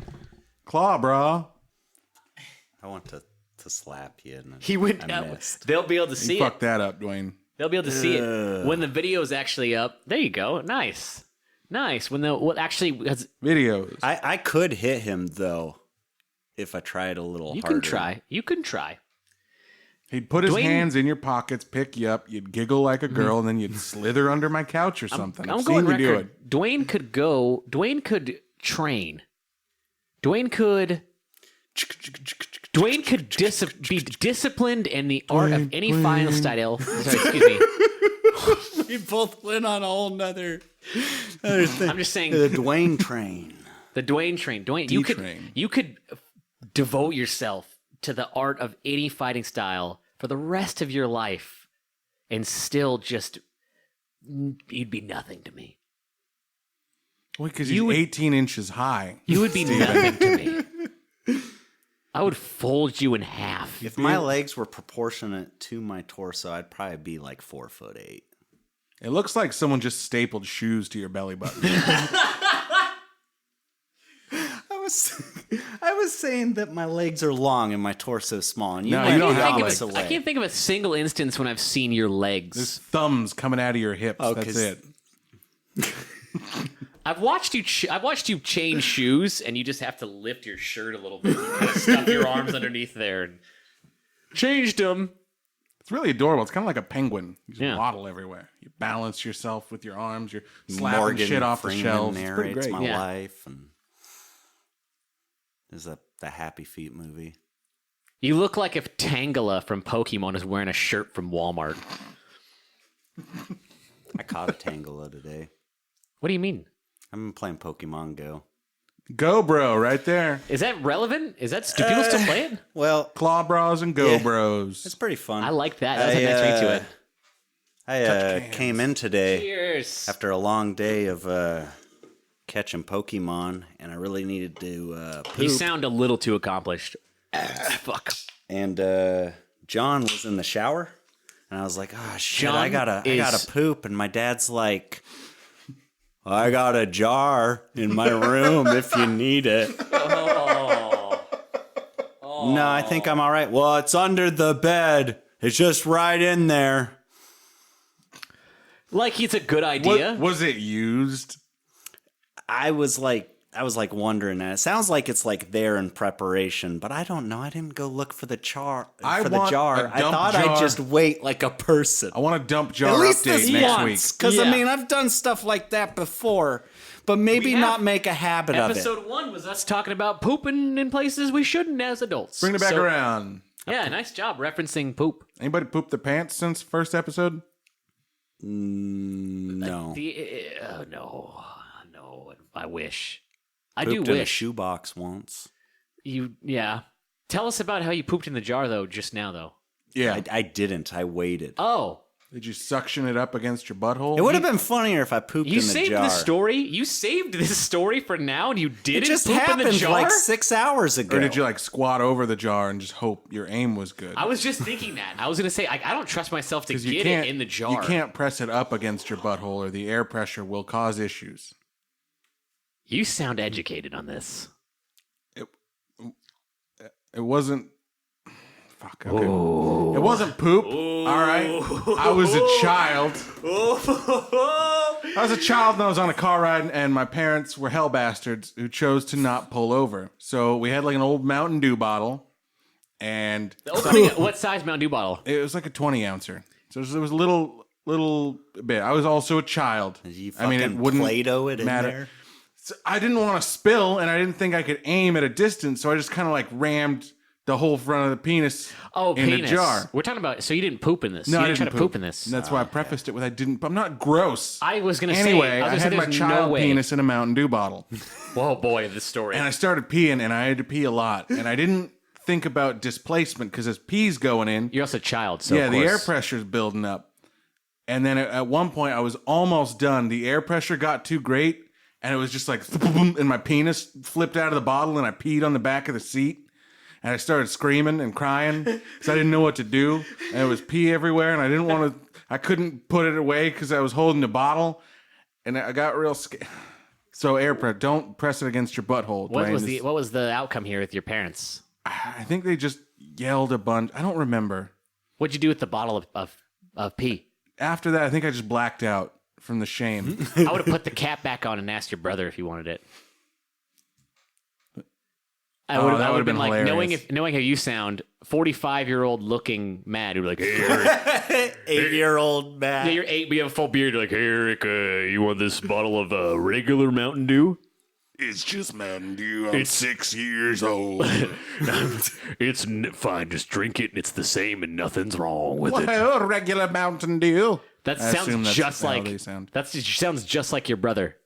Claw, bro. I want to slap you. And He went. I missed. They'll be able to You see it. fucked that up, Dwayne. They'll be able to see it when the video is actually up. There you go. Nice. When actually has, Videos. I could hit him, though, if I tried a little you harder. can try. You can try. He'd put his Dwayne- hands in your pockets, pick you up, you'd giggle like a girl, and then you'd slither under my couch or something. I'm I've going seen you do record. it. Dwayne could go. Dwayne could train. Dwayne could be disciplined in the art of any final style. Sorry, excuse me. We both went on a whole nother thing. I'm just saying The Dwayne train. the Dwayne train. Dwayne, D-train. you could devote yourself to the art of any fighting style for the rest of your life, and still just you'd be nothing to me. Well, because he's 18 inches high. You would be nothing to me. I would fold you in half. If my legs were proportionate to my torso, I'd probably be like 4'8". It looks like someone just stapled shoes to your belly button. I was saying that my legs are long and my torso is small, and you No, went you don't the have opposite legs. way. I can't think of a single instance when I've seen your There's legs. thumbs coming out of your hips. Oh, That's 'cause- it. I've watched you. I've watched you change shoes, and you just have to lift your shirt a little bit, and kind of stuff your arms underneath there, and changed them. It's really adorable. It's kind of like a penguin. You just Yeah. waddle everywhere. You balance yourself with your arms. You're slapping Morgan shit off the Freeman shelves. It's pretty narrates great. my Yeah. life, and is that the Happy Feet movie? You look like if Tangela from Pokemon is wearing a shirt from Walmart. I caught a Tangela today. What do you mean? I've been playing Pokemon Go. Go, bro, right there. Is that relevant? Do people still play it? Well, Claw bros and go Yeah. bros. it's pretty fun. I like that. That was a nice ring to it. I came in today Cheers. after a long day of catching Pokemon, and I really needed to poop. You sound a little too accomplished. Fuck. And John was in the shower, and I was like, "Oh shit, John I gotta poop." And my dad's like, "I got a jar in my room if you need it." Oh No, I think I'm all right. Well, it's under the bed. It's just right in there. Like it's a good idea. Was it used? I was like wondering. And it sounds like it's like there in preparation, but I don't know. I didn't go look for the jar. I I thought I'd just wait like a person. I want a dump jar At least update this next once, week. because Yeah. I mean I've done stuff like that before, but maybe not make a habit of it. Episode 1 was us talking about pooping in places we shouldn't as adults. Bring it back around. Yeah, nice job referencing poop. Anybody poop their pants since first episode? No. No, I wish. I Pooped do in a wish. shoebox once. Yeah. Tell us about how you pooped in the jar, though, just now, though. Yeah. I didn't. I waited. Oh. Did you suction it up against your butthole? It would have been funnier if I pooped in You the saved jar. this story? You saved this story for now, and you It didn't just poop in the happened jar? like 6 hours ago. Or did you like squat over the jar and just hope your aim was good? I was just thinking that. I was going to say, I don't trust myself to 'Cause get it in the jar. You can't press it up against your butthole or the air pressure will cause issues. You sound educated on this. It wasn't. Fuck. Okay. It wasn't poop. All right. I was a child. I was a child and I was on a car ride, and my parents were hell bastards who chose to not pull over. So we had like an old Mountain Dew bottle, and What size Mountain Dew bottle? it was like a 20-ouncer. So it was a little bit. I was also a child. You I mean, it fucking wouldn't Play-Doh it in matter. there? So I didn't want to spill, and I didn't think I could aim at a distance, so I just kind of like rammed the whole front of the penis in penis. a jar. We're talking about, so you didn't poop in this. No, you I didn't didn't try to poop in this. And that's why I prefaced it with I didn't. I'm not gross. I was going to Anyway, say, I had my there's child no way. penis in a Mountain Dew bottle, Whoa, boy, this story. and I started peeing, and I had to pee a lot, and I didn't think about displacement because as pee's going in, You're also a child, so yeah, of the air course. pressure's building up, and then at one point I was almost done. The air pressure got too great, and it was just like, and my penis flipped out of the bottle, and I peed on the back of the seat. And I started screaming and crying because I didn't know what to do. And it was pee everywhere. And I didn't want to, I couldn't put it away because I was holding the bottle. And I got real scared. So air press, don't press it against your butthole. What Dwayne. was the outcome here with your parents? I think they just yelled a bunch. I don't remember. What'd you do with the bottle of pee? After that, I think I just blacked out from the shame. I would have put the cap back on and asked your brother if he wanted it. I would have been like, hilarious. knowing how you sound, 45-year-old looking mad, who'd be like, hey, 8-year-old man. yeah, you're 8, but you have a full beard. You're like, hey, Eric, you want this bottle of regular Mountain Dew? It's just Mountain Dew. I'm 6 years old. It's fine. Just drink it, and it's the same, and nothing's wrong with it. Well, regular Mountain Dew. That I assume sounds that's just how like they sound. sounds just like your brother.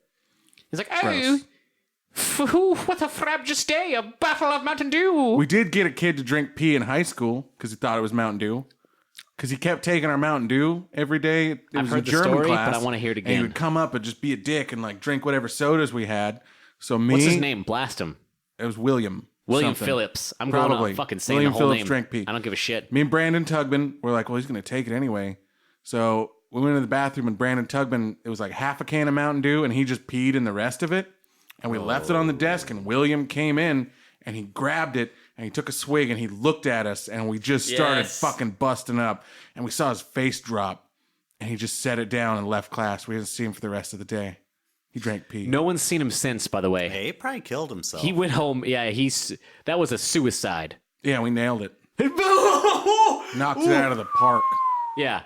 He's like, oh, Gross. what a frabjous day! A bottle of Mountain Dew. We did get a kid to drink pee in high school because he thought it was Mountain Dew. Because he kept taking our Mountain Dew every day. It I've was heard a the German story, class, but I wanna hear it And he again. would come up and just be a dick and like drink whatever sodas we had. So me, What's his name? Blast him. It was William. William something. Phillips. I'm Probably. going on fucking saying William the whole Phillips name. drank pee. I don't give a shit. Me and Brandon Tugman were like, well, he's going to take it anyway. So we went to the bathroom and Brandon Tugman, it was like half a can of Mountain Dew and he just peed in the rest of it. And we left it on the desk and William came in and he grabbed it and he took a swig and he looked at us and we just started Yes. fucking busting up and we saw his face drop and he just set it down and left class. We didn't see him for the rest of the day. He drank pee. No one's seen him since, by the way. Hey, he probably killed himself. He went home. Yeah, that was a suicide. Yeah, we nailed it. Knocked it out of the park. Yeah,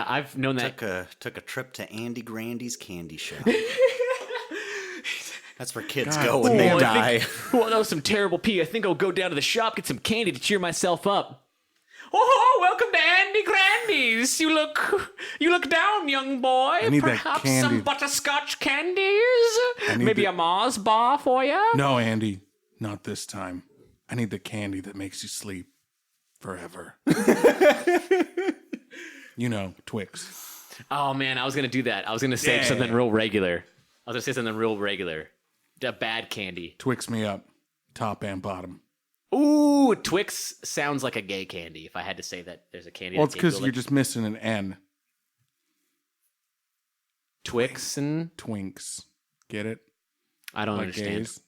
I've known that. took a trip to Andy Grandy's candy shop. That's where kids go when they die. Well, that was some terrible pee. I think I'll go down to the shop, get some candy to cheer myself up. Oh, welcome to Andy Grandy's. You look down, young boy. I need that Perhaps candy. some butterscotch candies. need Maybe the- a Mars bar for you. No, Andy, not this time. I need the candy that makes you sleep forever. You know, Twix. Oh man, I was gonna do that. I was gonna say something real regular. I was gonna say something real regular. A bad candy. Twix me up, top and bottom. Ooh, Twix sounds like a gay candy. If I had to say that, there's a candy. Well, that it's because gay you're people like. just missing an N. Twix and Twinks. Get it? I don't Like understand. gays.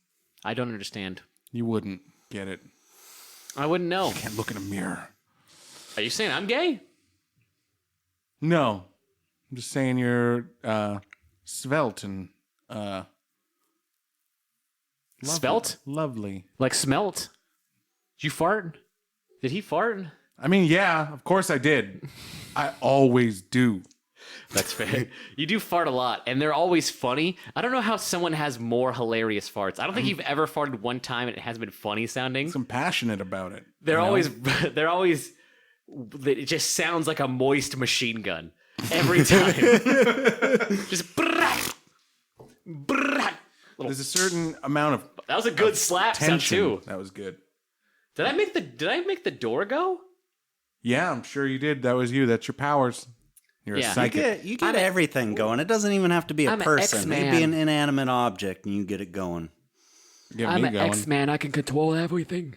I don't understand. You wouldn't get it. I wouldn't know. Can't look in a mirror. Are you saying I'm gay? No. I'm just saying you're svelte and Svelte? lovely. Like smelt? Did you fart? Did he fart? I mean, yeah, of course I did. I always do. That's fair. You do fart a lot, and they're always funny. I don't know how someone has more hilarious farts. I don't think you've ever farted one time and it hasn't been funny sounding. I'm passionate about it. They're always, it just sounds like a moist machine gun every time. Just brat, brat. There's a certain amount of That was a good slap sound tension. too. That was good. Did I make the door go? Yeah, I'm sure you did. That was you. That's your powers. You're Yeah. a psychic. You get everything going. It doesn't even have to be a I'm an person. X-Man. It could be an inanimate object, and you get it going. Get me going. Man. I can control everything.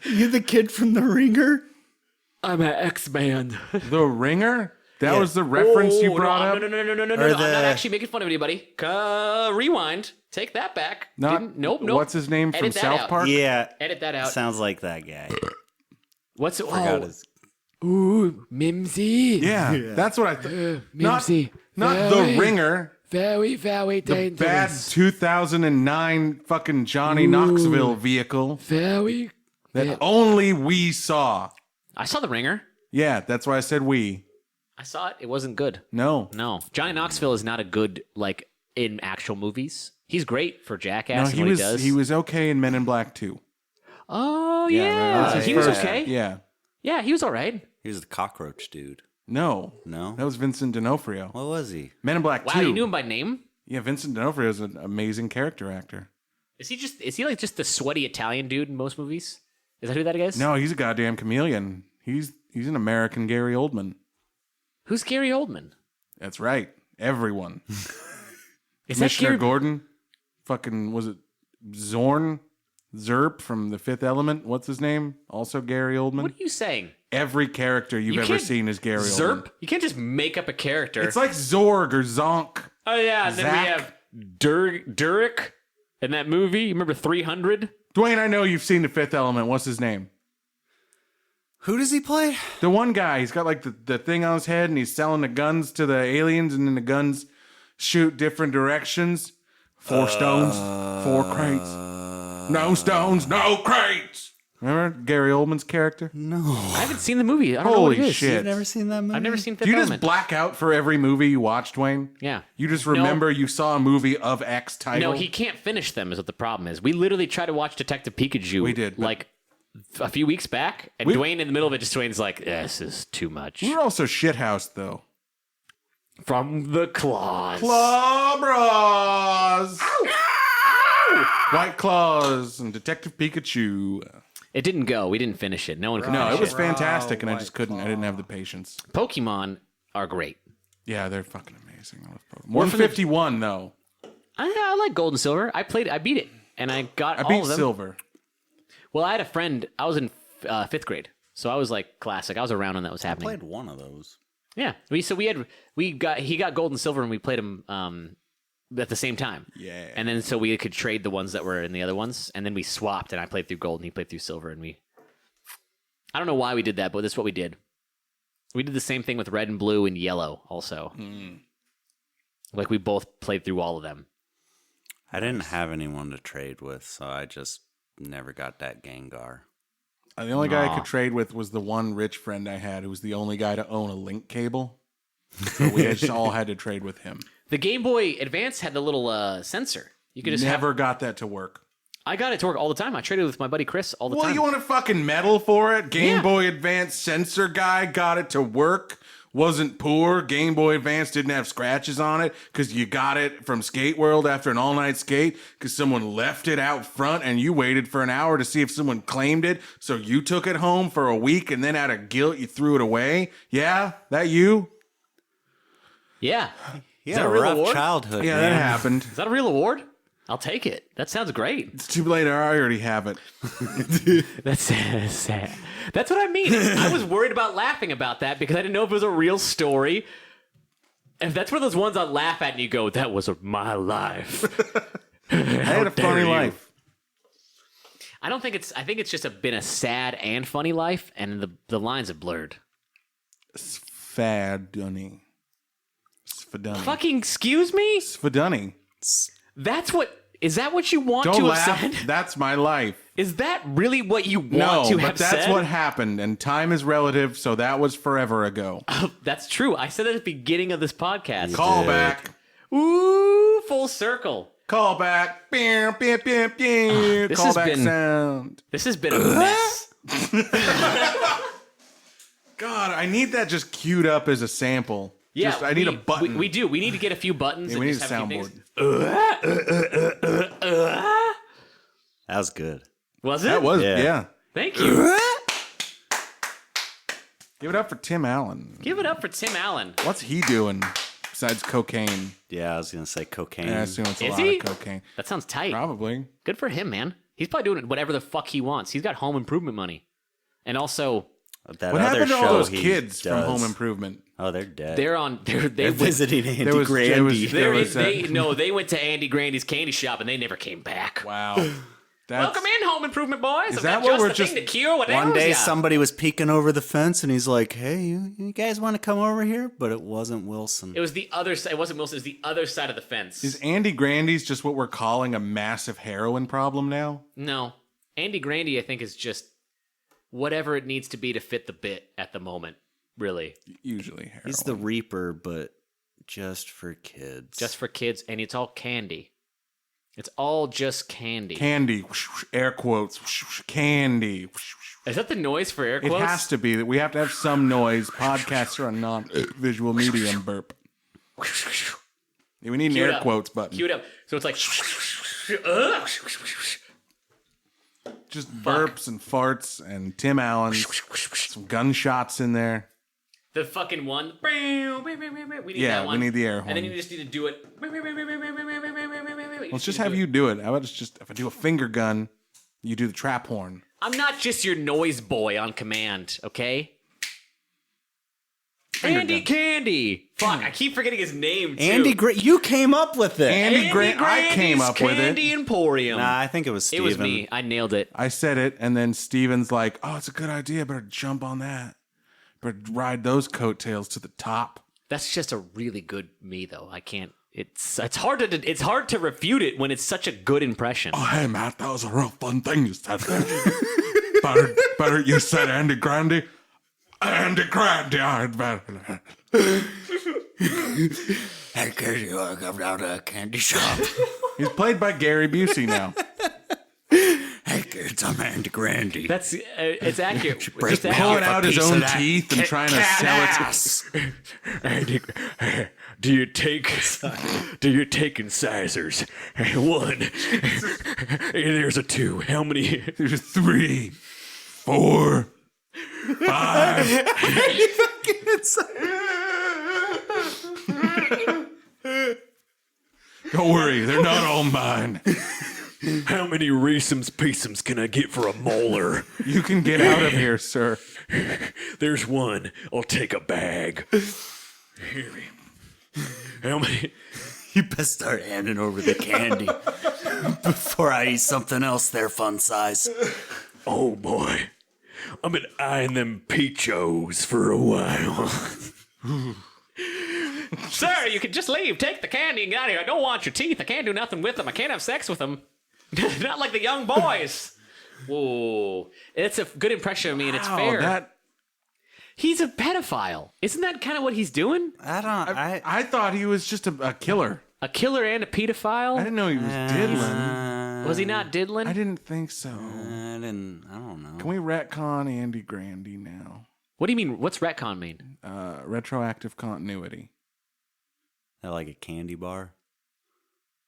You the kid from The Ringer? I'm an X-Man. The Ringer? That was the reference you brought up? No. I'm not actually making fun of anybody. Rewind. Take that back. Nope. What's his name from Edit that South out. Park? Edit that out. Sounds like that guy. What's it? Forgot his... Ooh, Mimsy. Yeah, that's what I thought. Mimsy. Not The Ringer. Very, very The bad 2009 fucking Johnny Knoxville vehicle Very. that only we saw. I saw The Ringer. Yeah, that's why I said we. I saw it. It wasn't good. No. No. Johnny Knoxville is not a good, like, in actual movies. He's great for Jackass and what he does. He was okay in Men in Black 2. Oh, that yeah. was He his was first- okay. Yeah. Yeah, he was all right. He was the cockroach dude. No. No? That was Vincent D'Onofrio. What was he? Men in Black Wow, 2. you knew him by name? Yeah, Vincent D'Onofrio is an amazing character actor. Is he like just the sweaty Italian dude in most movies? Is that who that is? No, he's a goddamn chameleon. He's an American Gary Oldman. Who's Gary Oldman? That's right. Everyone. Is that Commissioner Gary? Gordon. Fucking, was it Zorn? Zerp from The Fifth Element. What's his name? Also Gary Oldman. What are you saying? Every character you've You ever can't- seen is Gary Zerp? Oldman. You can't just make up a character. It's like Zorg or Zonk. Oh yeah, and then we Zach. have Durik in that movie. You remember 300? Dwayne, I know you've seen The Fifth Element. What's his name? Who does he play? The one guy. He's got like the thing on his head and he's selling the guns to the aliens and then the guns shoot different directions. 4 stones, 4 crates. No stones, no crates. Remember Gary Oldman's character? No. I haven't seen the movie. I don't know what Holy it is. shit. You've never seen that movie? I've never seen Fifth Do you just Element. black out for every movie you watch, Dwayne? Yeah. You just remember you saw a movie of X title? No, he can't finish them is what the problem is. We literally tried to watch Detective Pikachu. We did, but- like a few weeks back, and Dwayne in the middle of it just Dwayne's like, this is too much. We were also shithoused, though. From the claws. Claw Bros! White Claws and Detective Pikachu. It didn't go. We didn't finish it. No one could No, finish it was it. fantastic, and I just couldn't. I didn't have the patience. Pokemon are great. Yeah, they're fucking amazing. I love Pokemon. 151, though. I like Gold and Silver. I beat it, and I got I all beat of them. Silver. Well, I had a friend. I was in 5th grade, so I was like classic. I was around when that was I happening. played one of those. Yeah, he got Gold and Silver, and we played them at the same time. Yeah. And then so we could trade the ones that were in the other ones, and then we swapped, and I played through Gold, and he played through Silver, and I don't know why we did that, but that's what we did. We did the same thing with Red and Blue and Yellow also. Like we both played through all of them. I didn't have anyone to trade with, so I just never got that Gengar. The only guy I could trade with was the one rich friend I had who was the only guy to own a link cable. So we just all had to trade with him. The Game Boy Advance had the little sensor. You could just Never got that to work. I got it to work all the time. I traded with my buddy Chris all the Well, time. you want a fucking medal for it? Game Yeah. Boy Advance sensor guy got it to work. Wasn't poor. Game Boy Advance didn't have scratches on it because you got it from Skate World after an all-night skate because someone left it out front and you waited for an hour to see if someone claimed it. So you took it home for a week and then out of guilt you threw it away. Yeah? That you? Yeah. You Is had that a a real rough award? childhood, Yeah, man. that happened. Is that a real award? I'll take it. That sounds great. It's too late. I already have it. That's sad. That's what I mean. I was worried about laughing about that because I didn't know if it was a real story. If that's one of those ones I laugh at and you go, that was my life. I had a funny life. I don't think it's. I think it's just been a sad and funny life, and the lines have blurred. Sfadunny. Fucking excuse me? Sfadunny. That's what. Is that what you want Don't to laugh. have said? That's my life. Is that really what you want No, to but have that's said? what happened, and time is relative, so that was forever ago. That's true. I said it at the beginning of this podcast. Call back. Ooh, full circle. Call back. Call has back been- sound. This has been a mess. God, I need that just queued up as a sample. Yeah, Just, I need a button. We do. We need to get a few buttons. Yeah, and we need just a have few soundboard. things. That was good. Was it? That was, Yeah. yeah. Thank you. Give it up for Tim Allen. Give it up for Tim Allen. What's he doing besides cocaine? Yeah, I was gonna say cocaine. Yeah, I assume it's a Is lot he? of cocaine. That sounds tight. Probably. Good for him, man. He's probably doing whatever the fuck he wants. He's got home improvement money. And also, That What other happened to show all those he kids from does. Home Improvement? Oh, they're dead. they're They're visiting Andy there was- Grandy. there was- there was, they went to Andy Grandy's candy shop and they never came back. Wow. Welcome in, home improvement boys. I've that got what we're the just- thing to cure what One ails day ya. somebody was peeking over the fence and he's like, "Hey, you guys want to come over here?" But it wasn't Wilson. It was the other side. It wasn't Wilson. It was the other side of the fence. Is Andy Grandy's just what we're calling a massive heroin problem now? No. Andy Grandy, I think, is just whatever it needs to be to fit the bit at the moment, really. Usually heroin. He's the Reaper, but just for kids. Just for kids, and it's all candy. It's all just candy. Candy. Air quotes. Candy. Is that the noise for air It quotes? has to be that we have to have some noise. Podcasts are a non-visual medium. Burp. Yeah, we need an Cue it air up. quotes button. Cue it up. So it's like... Just burps and farts and Tim Allen. Some gunshots in there. The fucking one. We need Yeah, that one. we need the air And then horn. you just need to do it. Let's just have you do it. How about just if I do a finger gun, you do the trap horn. I'm not just your noise boy on command, okay? Andy gun. Candy. Fuck, I keep forgetting his name too. Andy you came up with it. Andy I Grandy's came up with Candy it. Emporium. Nah, I think it was it Steven. was me. I nailed it. I said it, and then Steven's like, "Oh, it's a good idea. Better jump on that. Better ride those coattails to the top." That's just a really good me, though. I can't. It's hard to refute it when it's such a good impression. Oh, hey, Matt, that was a real fun thing you said there. better you said Andy Grandy. Andy Grandy, I'd better. Hey, kid, you want to come down to a candy shop? He's played by Gary Busey now. Hey, kids, I'm Andy Grandy. That's it's accurate. break Just me accurate. Pulling out his piece of own that teeth and trying to sell it. Andy, do you take incisors? One. There's a two. How many? There's 3, 4, 5. Don't worry, they're not all mine. How many Reese's Pieces can I get for a molar? You can get out of here, sir. There's one. I'll take a bag. How many? You best start handing over the candy before I eat something else there, fun size. Oh boy, I've been eyeing them peachos for a while. Sir, you can just leave. Take the candy and get out of here. I don't want your teeth. I can't do nothing with them. I can't have sex with them. Not like the young boys. Whoa. It's a good impression of me, and it's fair. He's a pedophile. Isn't that kind of what he's doing? I thought he was just a killer. A killer and a pedophile? I didn't know he was diddling. Was he not diddling? I didn't think so. I don't know. Can we retcon Andy Grandy now? What do you mean? What's retcon mean? Retroactive continuity. Like a candy bar?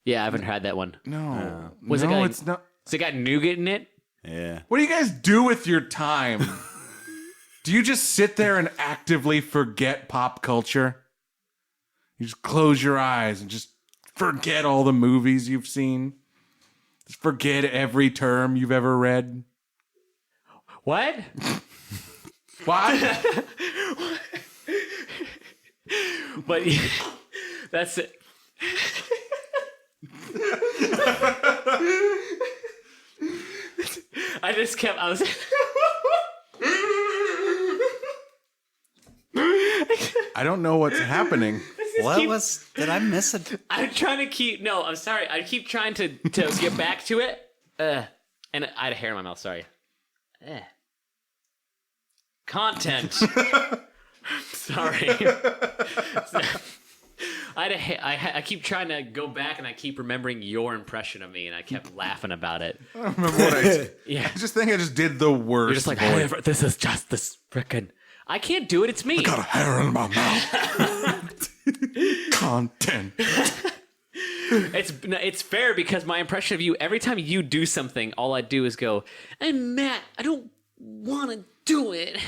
Yeah, I haven't had that one. No. Was it no, got- it's not. Has it got nougat in it? Yeah. What do you guys do with your time? Do you just sit there and actively forget pop culture? You just close your eyes and just forget all the movies you've seen? Just forget every term you've ever read? What? What? But that's it. I was. I don't know what's happening. Did I miss it? I'm trying to keep. No, I'm sorry. I keep trying to get back to it. And I had a hair in my mouth. Sorry. Content. Sorry. I keep trying to go back, and I keep remembering your impression of me, and I kept laughing about it. I don't remember what I did. Yeah. I just think I just did the worst. You're just like, voice. hey, this is just this frickin'. I can't do it. It's me. Got a hair in my mouth. Content. It's fair because my impression of you, every time you do something, all I do is go, "Hey Matt, I don't want to do it."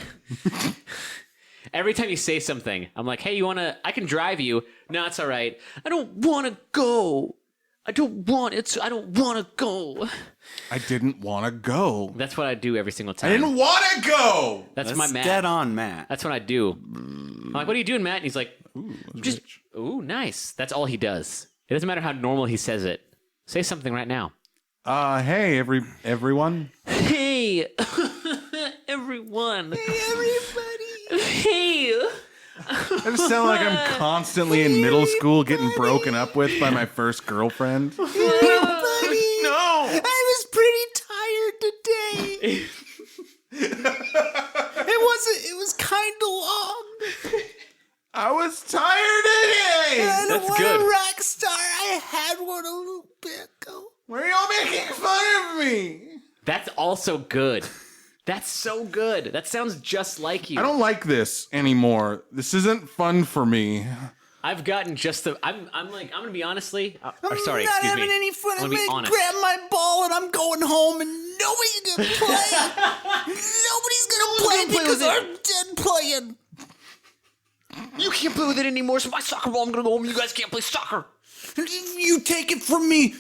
Every time you say something, I'm like, "Hey, I can drive you." No, it's all right. I don't want to go. I don't want to go. I didn't want to go. That's what I do every single time. I didn't want to go. That's my Matt. Dead on, Matt. That's what I do. I'm like, "What are you doing, Matt?" And he's like, "Ooh, nice." That's all he does. It doesn't matter how normal he says it. Say something right now. Hey, everyone. Hey, everyone. Hey, everybody. Hey. I just sound like I'm constantly in middle school getting broken up with by my first girlfriend. Everybody. No. I was pretty tired today. It was kind of long. I was tired today. I don't That's want good. a rock star. I had one a little bit ago. Why are y'all making fun of me? That's also good. That's so good. That sounds just like you. I don't like this anymore. This isn't fun for me. I've gotten just the. I'm gonna be honestly. Sorry, I'm not excuse having me. any fun. I'm I'm gonna be gonna honest. grab my ball and I'm going home and nobody's gonna play. Nobody's gonna play because I'm dead playing. You can't play with it anymore. So my soccer ball. I'm gonna go home. You guys can't play soccer. If you take it from me,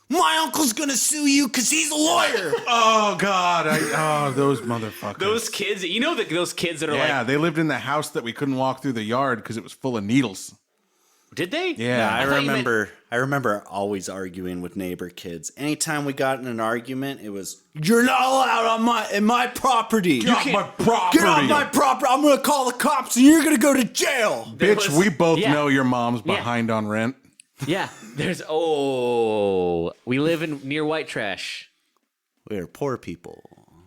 my uncle's gonna sue you because he's a lawyer. Oh God! Those motherfuckers. Those kids. You know those kids that are Yeah, like. they lived in the house that we couldn't walk through the yard because it was full of needles. Did they? Yeah, I thought you meant- remember always arguing with neighbor kids. Anytime we got in an argument, it was, "You're not allowed in my property. Get off my property. Get off my property. I'm gonna call the cops and you're gonna go to jail." Bitch, was- we both yeah. know your mom's behind on rent. Yeah. There's. We live near white trash. We're poor people.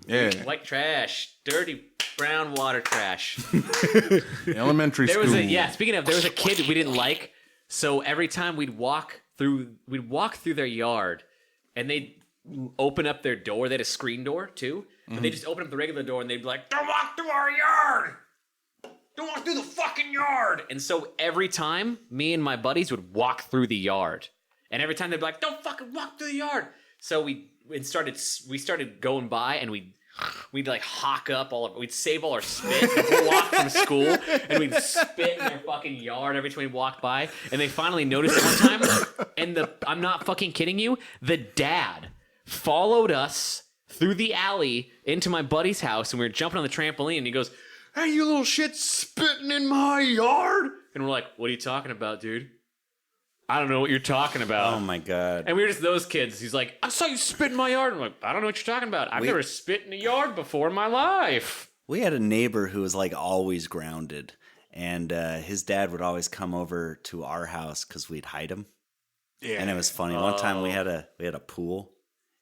Yeah, White trash. Dirty brown water trash. elementary There school. was speaking of, there was a kid we didn't like. So every time we'd walk through their yard, and they'd open up their door. They had a screen door too, but they just open up the regular door and they'd be like, "Don't walk through our yard. Don't walk through the fucking yard." And so every time, me and my buddies would walk through the yard, and every time they'd be like, "Don't fucking walk through the yard." So we started going by, and we'd like hawk up we'd save all our spit. We'd walk from school and we'd spit in their fucking yard every time we walked by. And they finally noticed it one time. And I'm not fucking kidding you. The dad followed us through the alley into my buddy's house, and we were jumping on the trampoline. And he goes, "Hey, you little shit spitting in my yard." And we're like, "What are you talking about, dude?" "I don't know what you're talking about." Oh my God. And we were just those kids. He's like, "I saw you spit in my yard." I'm like, "I don't know what you're talking about. I've never spit in a yard before in my life." We had a neighbor who was like always grounded, and his dad would always come over to our house because we'd hide him. Yeah, and it was funny. One time we had a pool,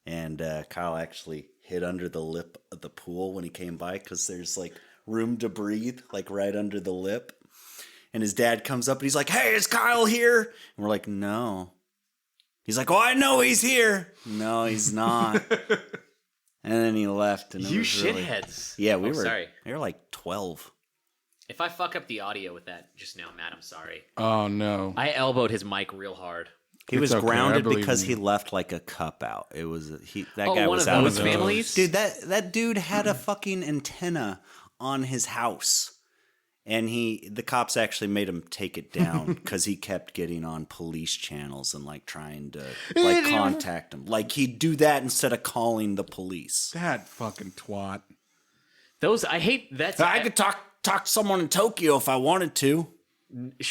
and Kyle actually hid under the lip of the pool when he came by because there's like room to breathe, like right under the lip. And his dad comes up and he's like, "Hey, is Kyle here?" And we're like, "No." He's like, "Oh, I know he's here." "No, he's not." And then he left. And it You was shitheads. Yeah, we were like 12. If I fuck up the audio with that just now, Matt, I'm sorry. Oh no! I elbowed his mic real hard. He was okay, I grounded believe because in he you. left like a cup out. It was that Oh, guy one was of out those of families? Dude, that dude had a fucking antenna on his house. And the cops actually made him take it down because he kept getting on police channels and like trying to like contact him. Like he'd do that instead of calling the police. That fucking twat. I hate that. I could talk to someone in Tokyo if I wanted to.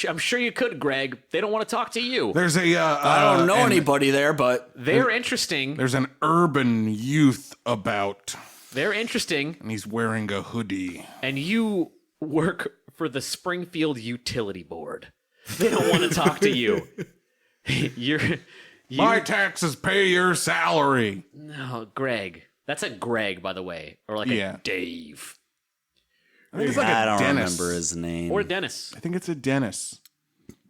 I'm sure you could, Greg. They don't want to talk to you. There's a I don't know anybody there, but They're interesting. There's an urban youth about, They're interesting. and he's wearing a hoodie. And you work for the Springfield Utility Board. They don't want to talk to you. My taxes pay your salary. No, Greg. That's a Greg, by the way, or like Yeah. a Dave I think it's like a I don't Dennis. remember his name. or Dennis. I think it's a Dennis.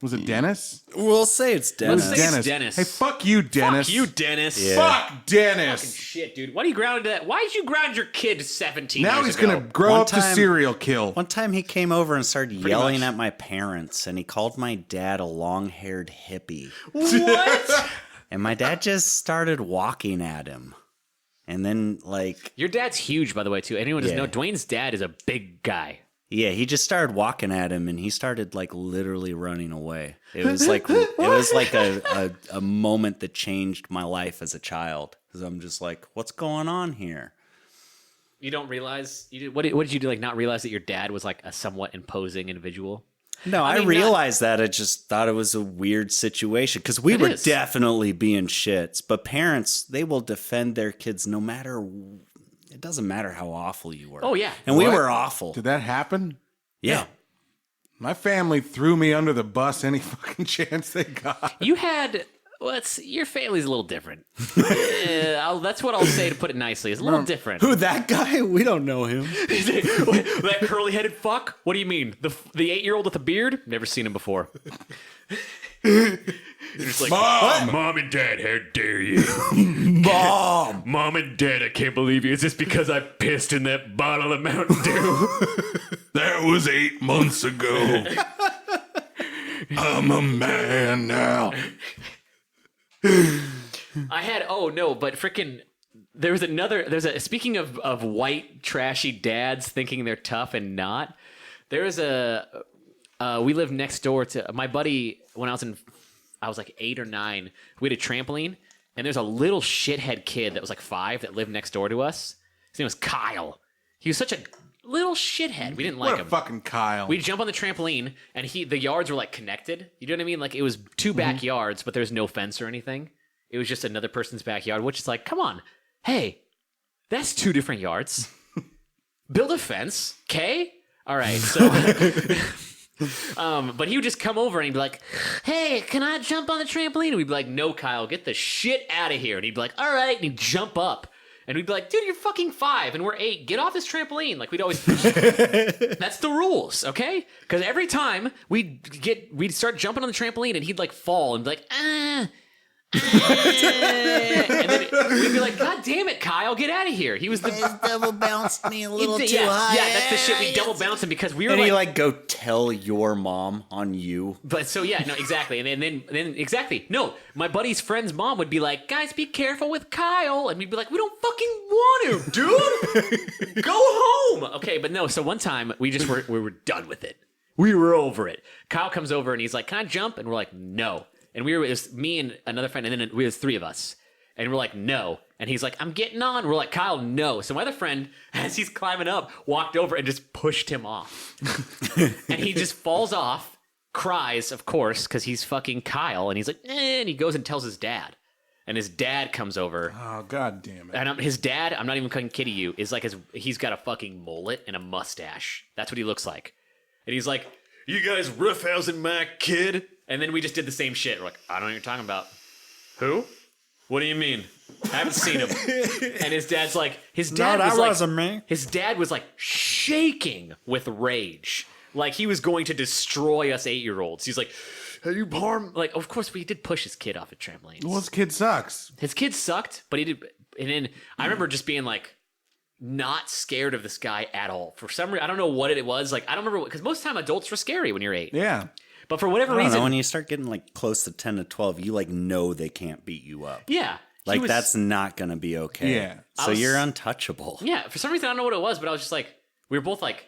Was it Dennis? We'll say it's Dennis. Let's say it's Dennis. Hey, fuck you, Dennis. Fuck you, Dennis. Yeah. Fuck Fucking Dennis. shit, dude. Why do you ground that? Why did you ground your kid 17 Now years he's ago? gonna grow One up to time- serial kill. One time he came over and started yelling much. at my parents, and he called my dad a long-haired hippie. What? And my dad just started walking at him. And then, like, Your dad's huge, by the way, too. Anyone doesn't Yeah. know, Dwayne's dad is a big guy. yeah, he just started walking at him, and he started, like, literally running away. It was like a moment that changed my life as a child. Because I'm just like, what's going on here? You don't realize what did you do? Like not realize that your dad was like a somewhat imposing individual? No, I mean, realized that. I just thought it was a weird situation because we It were is. definitely being shits. But parents, they will defend their kids no matter. It doesn't matter how awful you were. Oh, yeah. and we What? were awful. Did that happen? Yeah, My family threw me under the bus any fucking chance they got. You had your family's a little different. That's what I'll say to put it nicely. It's a little different. who that guy? We don't know him. That curly-headed fuck? What do you mean? The 8-year-old with a beard? Never seen him before. You're just like, Mom and Dad, how dare you? Mom and Dad, I can't believe you. Is this because I pissed in that bottle of Mountain Dew? That was 8 months ago. I'm a man now. I had but freaking speaking of white trashy dads thinking they're tough and not. We lived next door to my buddy when I was like 8 or 9. We had a trampoline and there's a little shithead kid that was like 5 that lived next door to us. His name was Kyle. He was such a little shithead. We didn't like What a him. fucking Kyle. We'd jump on the trampoline, and the yards were like connected. You know what I mean? Like it was 2 backyards, but there was no fence or anything. It was just another person's backyard, which is like, come on, hey, that's 2 different yards. Build a fence, okay? All right, so, but he would just come over and he'd be like, hey, can I jump on the trampoline? And we'd be like, no, Kyle, get the shit out of here. And he'd be like, all right, and he'd jump up. And we'd be like, dude, you're fucking 5 and we're 8. Get off this trampoline. Like we'd always, that's the rules, okay? Because every time we'd start jumping on the trampoline and he'd like fall and be like, and then we'd be like, God damn it, Kyle, get out of here. He was the Double bounced me a little yeah, that's the shit. We double bounce him because we were And like, you like go tell your mom on you. but so yeah, no, exactly. And then exactly. No, my buddy's friend's mom would be like, guys, be careful with Kyle. And we'd be like, we don't fucking want to, dude. Go home. Okay, but no, so one time we were done with it. We were over it. Kyle comes over and he's like, can I jump? And we're like, no. And it was me and another friend, and then it was 3 of us. And we're like, no. And he's like, I'm getting on. We're like, Kyle, no. So my other friend, as he's climbing up, walked over and just pushed him off. And he just falls off, cries, of course, because he's fucking Kyle. And he's like, and he goes and tells his dad. And his dad comes over. Oh, God damn it. And his dad, I'm not even kidding you, is like, he's got a fucking mullet and a mustache. That's what he looks like. And he's like, you guys roughhousing my kid? And then we just did the same shit. We're like, I don't know what you're talking about. Who? What do you mean? I haven't seen him. And his dad's like, his dad wasn't me. His dad was like shaking with rage. Like he was going to destroy us 8-year-olds. He's like, have you harmed? Like, of course, we did push his kid off a trampoline. Well, his kid sucks. His kid sucked, but he did. And then I remember just being like, not scared of this guy at all. For some reason, I don't know what it was. Like, I don't remember, because most of the time adults were scary when you're 8. Yeah. But for whatever I don't reason, know, when you start getting like close to 10 to 12, you like know they can't beat you up. yeah. he Like was- that's not gonna be okay. Yeah. So you're untouchable. Yeah, for some reason, I don't know what it was, but I was just like, we were both like,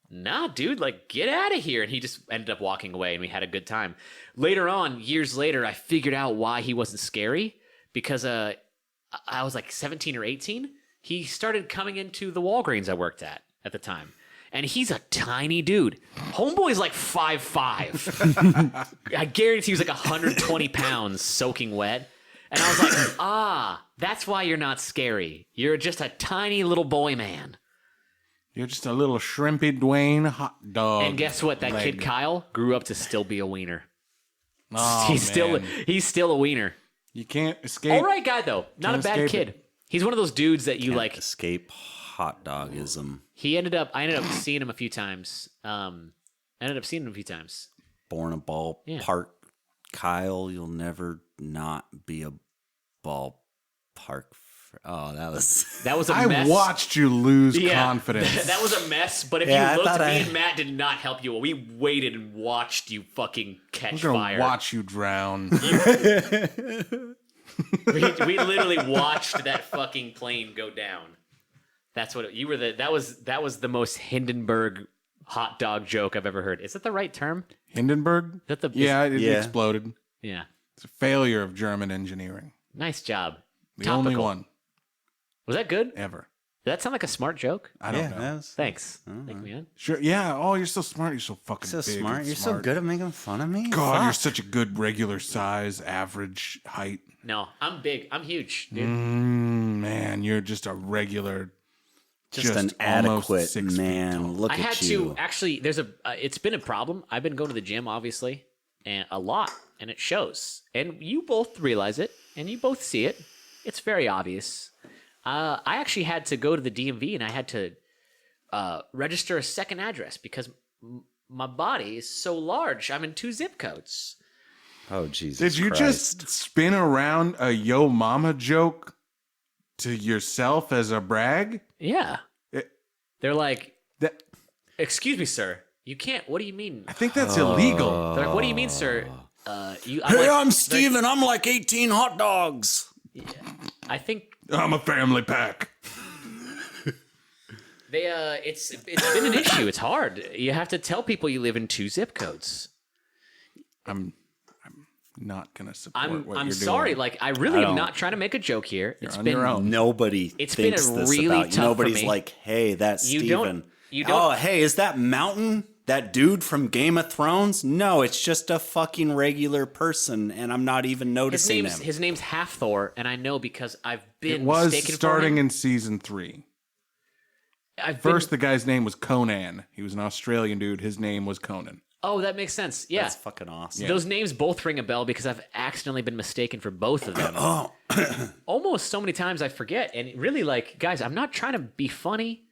nah, dude, like, get out of here. And he just ended up walking away, and we had a good time. Later on, years later, I figured out why he wasn't scary, because I was like 17 or 18. He started coming into the Walgreens I worked at the time. and he's a tiny dude. Homeboy's like 5'5". I guarantee he was like 120 pounds soaking wet. And I was like, that's why you're not scary. You're just a tiny little boy man. You're just a little shrimpy Dwayne hot dog. And guess what? That kid Kyle grew up to still be a wiener. Oh, He's still a wiener. You can't escape. All right guy though, not a bad kid. He's one of those dudes that you like escape hot dogism. I ended up seeing him a few times. Born a ballpark, Kyle. You'll never not be a ballpark. Oh, that was a mess. I watched you lose confidence. That was a mess, but if you looked, me and Matt did not help you. We waited and watched you fucking catch fire. Watch you drown. we literally watched that fucking plane go down. That's what you were. That was the most Hindenburg hot dog joke I've ever heard. Is that the right term? Hindenburg? It exploded. Yeah. It's a failure of German engineering. Nice job. The only one. Was that good? Ever. Did that sound like a smart joke? I don't know. Thanks. Thank me, man. Sure. Yeah. Oh, you're so smart. You're so fucking so big. Smart. You're so good at making fun of me. God, you're such a good regular size, average height. No, I'm big. I'm huge, dude. Man, you're just a regular. Just an adequate man. Look at you. I had to actually. There's it's been a problem. I've been going to the gym, obviously, and a lot, and it shows. And you both realize it, and you both see it. It's very obvious. I actually had to go to the DMV, and I had to register a second address because my body is so large. I'm in 2 zip codes. Oh, Jesus Did you Christ. just spin around a yo mama joke to yourself as a brag? Yeah. They're like, excuse me, sir. You can't. What do you mean? I think that's illegal. They're like, what do you mean, sir? I'm Steven. I'm like 18 hot dogs. Yeah, I think I'm a family pack. it's been an issue. It's hard. You have to tell people you live in 2 zip codes. I'm not gonna support what you're I'm sorry. doing. Like I really am not trying to make a joke here. You're on your own. Nobody It's thinks been a this really about you. tough Nobody's for me. like, hey, that's You Steven. don't- Oh, hey, is that Mountain? That dude from Game of Thrones? No, it's just a fucking regular person, and I'm not even noticing him. His name's Half Thor, and I know because I've been It was mistaken starting for him. in season 3. First, the guy's name was Conan. He was an Australian dude. His name was Conan. Oh, that makes sense. Yeah. That's fucking awesome. Those names both ring a bell because I've accidentally been mistaken for both of them. Almost so many times I forget. And really, like, guys, I'm not trying to be funny.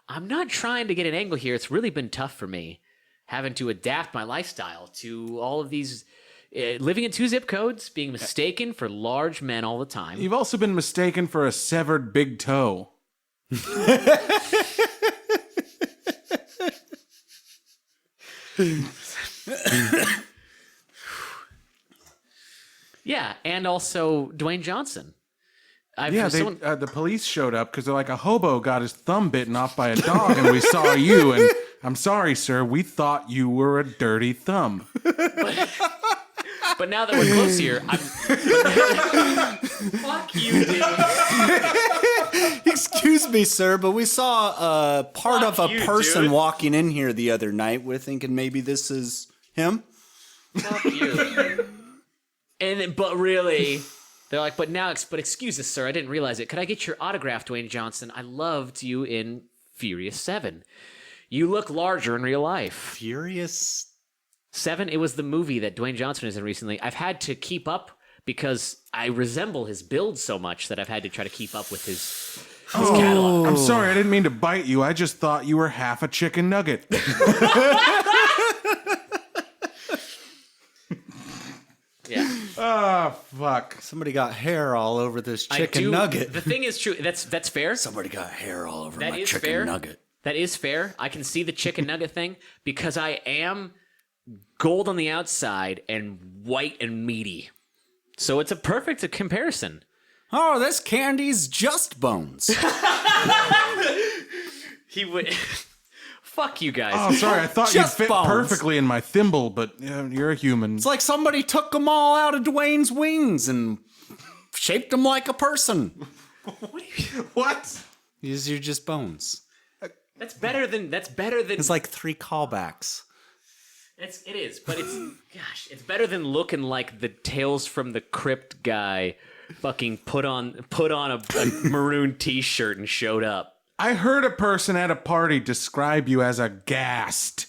I'm not trying to get an angle here. It's really been tough for me having to adapt my lifestyle to all of these, living in 2 zip codes, being mistaken for large men all the time. You've also been mistaken for a severed big toe. Yeah, and also Dwayne Johnson. The police showed up because they're like, a hobo got his thumb bitten off by a dog, and we saw you. And I'm sorry, sir, we thought you were a dirty thumb. But now that we're close here, fuck you, dude. Excuse me, sir, but we saw part of a person dude. walking in here the other night. We're thinking maybe this is him. Fuck you. But really, they're like, but excuse us, sir, I didn't realize it. Could I get your autograph, Dwayne Johnson? I loved you in Furious 7. You look larger in real life. Furious 7, it was the movie that Dwayne Johnson is in recently. I've had to keep up because I resemble his build so much that I've had to try to keep up with his catalog. I'm sorry, I didn't mean to bite you. I just thought you were half a chicken nugget. Yeah. Oh, fuck. Somebody got hair all over this chicken nugget. The thing is true. That's fair. Somebody got hair all over That my is chicken fair. nugget. That is fair. I can see the chicken nugget thing because I am gold on the outside and white and meaty. So it's a perfect comparison. Oh, this candy's just bones. He would... Fuck you guys. Oh, sorry, I thought you'd Just fit bones. perfectly in my thimble, but you're a human. It's like somebody took them all out of Dwayne's wings and shaped them like a person. What? These are just bones. That's better than. It's like 3 callbacks. It is, but it's better than looking like the Tales from the Crypt guy, fucking put on a maroon T-shirt and showed up. I heard a person at a party describe you as a ghast.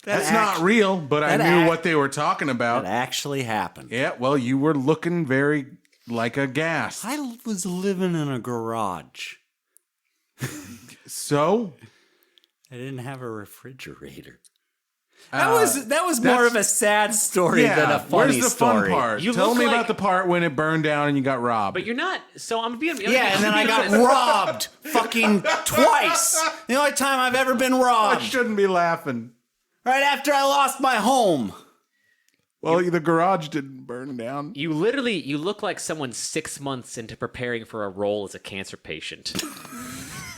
That's not real, but I knew what they were talking about. That actually happened. Yeah, well, you were looking very like a ghast. I was living in a garage. So? I didn't have a refrigerator. That was more of a sad story than a funny where's the story. fun part? You Tell look me like- about the part when it burned down and you got robbed. But you're not. So I'm being. Yeah, and then I got robbed fucking twice. The only time I've ever been I robbed. shouldn't be laughing. Right after I lost my home. Well, the garage didn't burn down. You look like someone 6 months into preparing for a role as a cancer patient.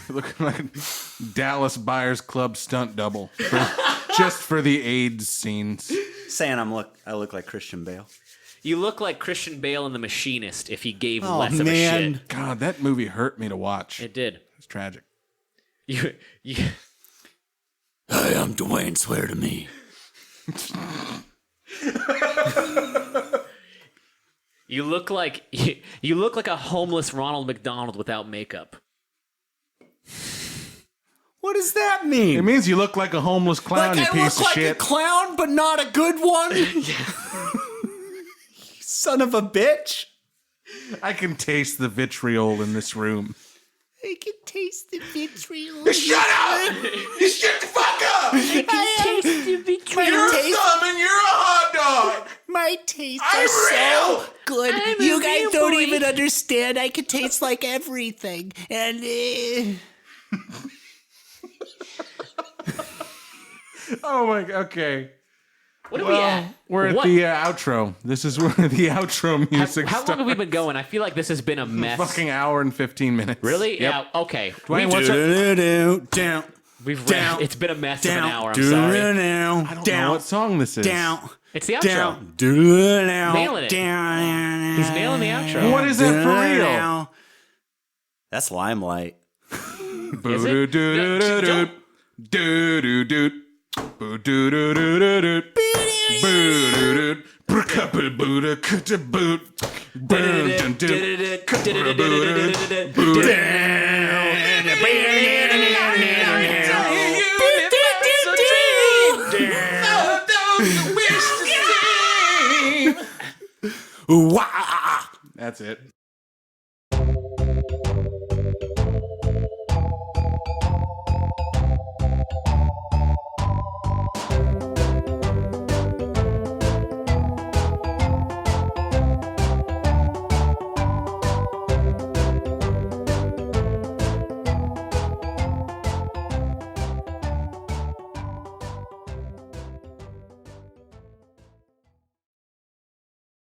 Looking like a Dallas Buyers Club stunt double. Just for the AIDS scenes. Saying I look like Christian Bale. You look like Christian Bale in The Machinist if he gave Oh, less of a man. shit. God, that movie hurt me to watch. It did. It's tragic. You Hey, I'm Dwayne, swear to me. You look like a homeless Ronald McDonald without makeup. What does that mean? It means you look like a homeless clown, like you I piece look of like shit. a clown, but not a good one? Son of a bitch. I can taste the vitriol in this room. I can taste the vitriol. Shut up! You shut the fuck up! I can taste the vitriol. You're a thumb and you're a hot dog! My taste I'm is so real. good. I'm a You guys real don't boy. even understand. I can taste like everything. And Oh my, okay. What are we at? We're at What? the outro. This is where the outro music How long have we starts. been going? I feel like this has been a mess. Fucking hour and 15 minutes. Really? Yep. Yeah. Okay. Dwayne, what's your... down, We've down, it's been a mess of an down, hour. I'm sorry. I don't know what song this is. down, It's the outro. down, Nailing it. down. He's nailing the outro. What is that for real? That's Limelight. Is it? Boo-doo-doo-doo-doo-doo. Doo-doo-doo. Boo-doo-doo-doo-doo-doo. Boo-doo-doo. Brr-ka-boo-doo-ka-ta-boo. That's it.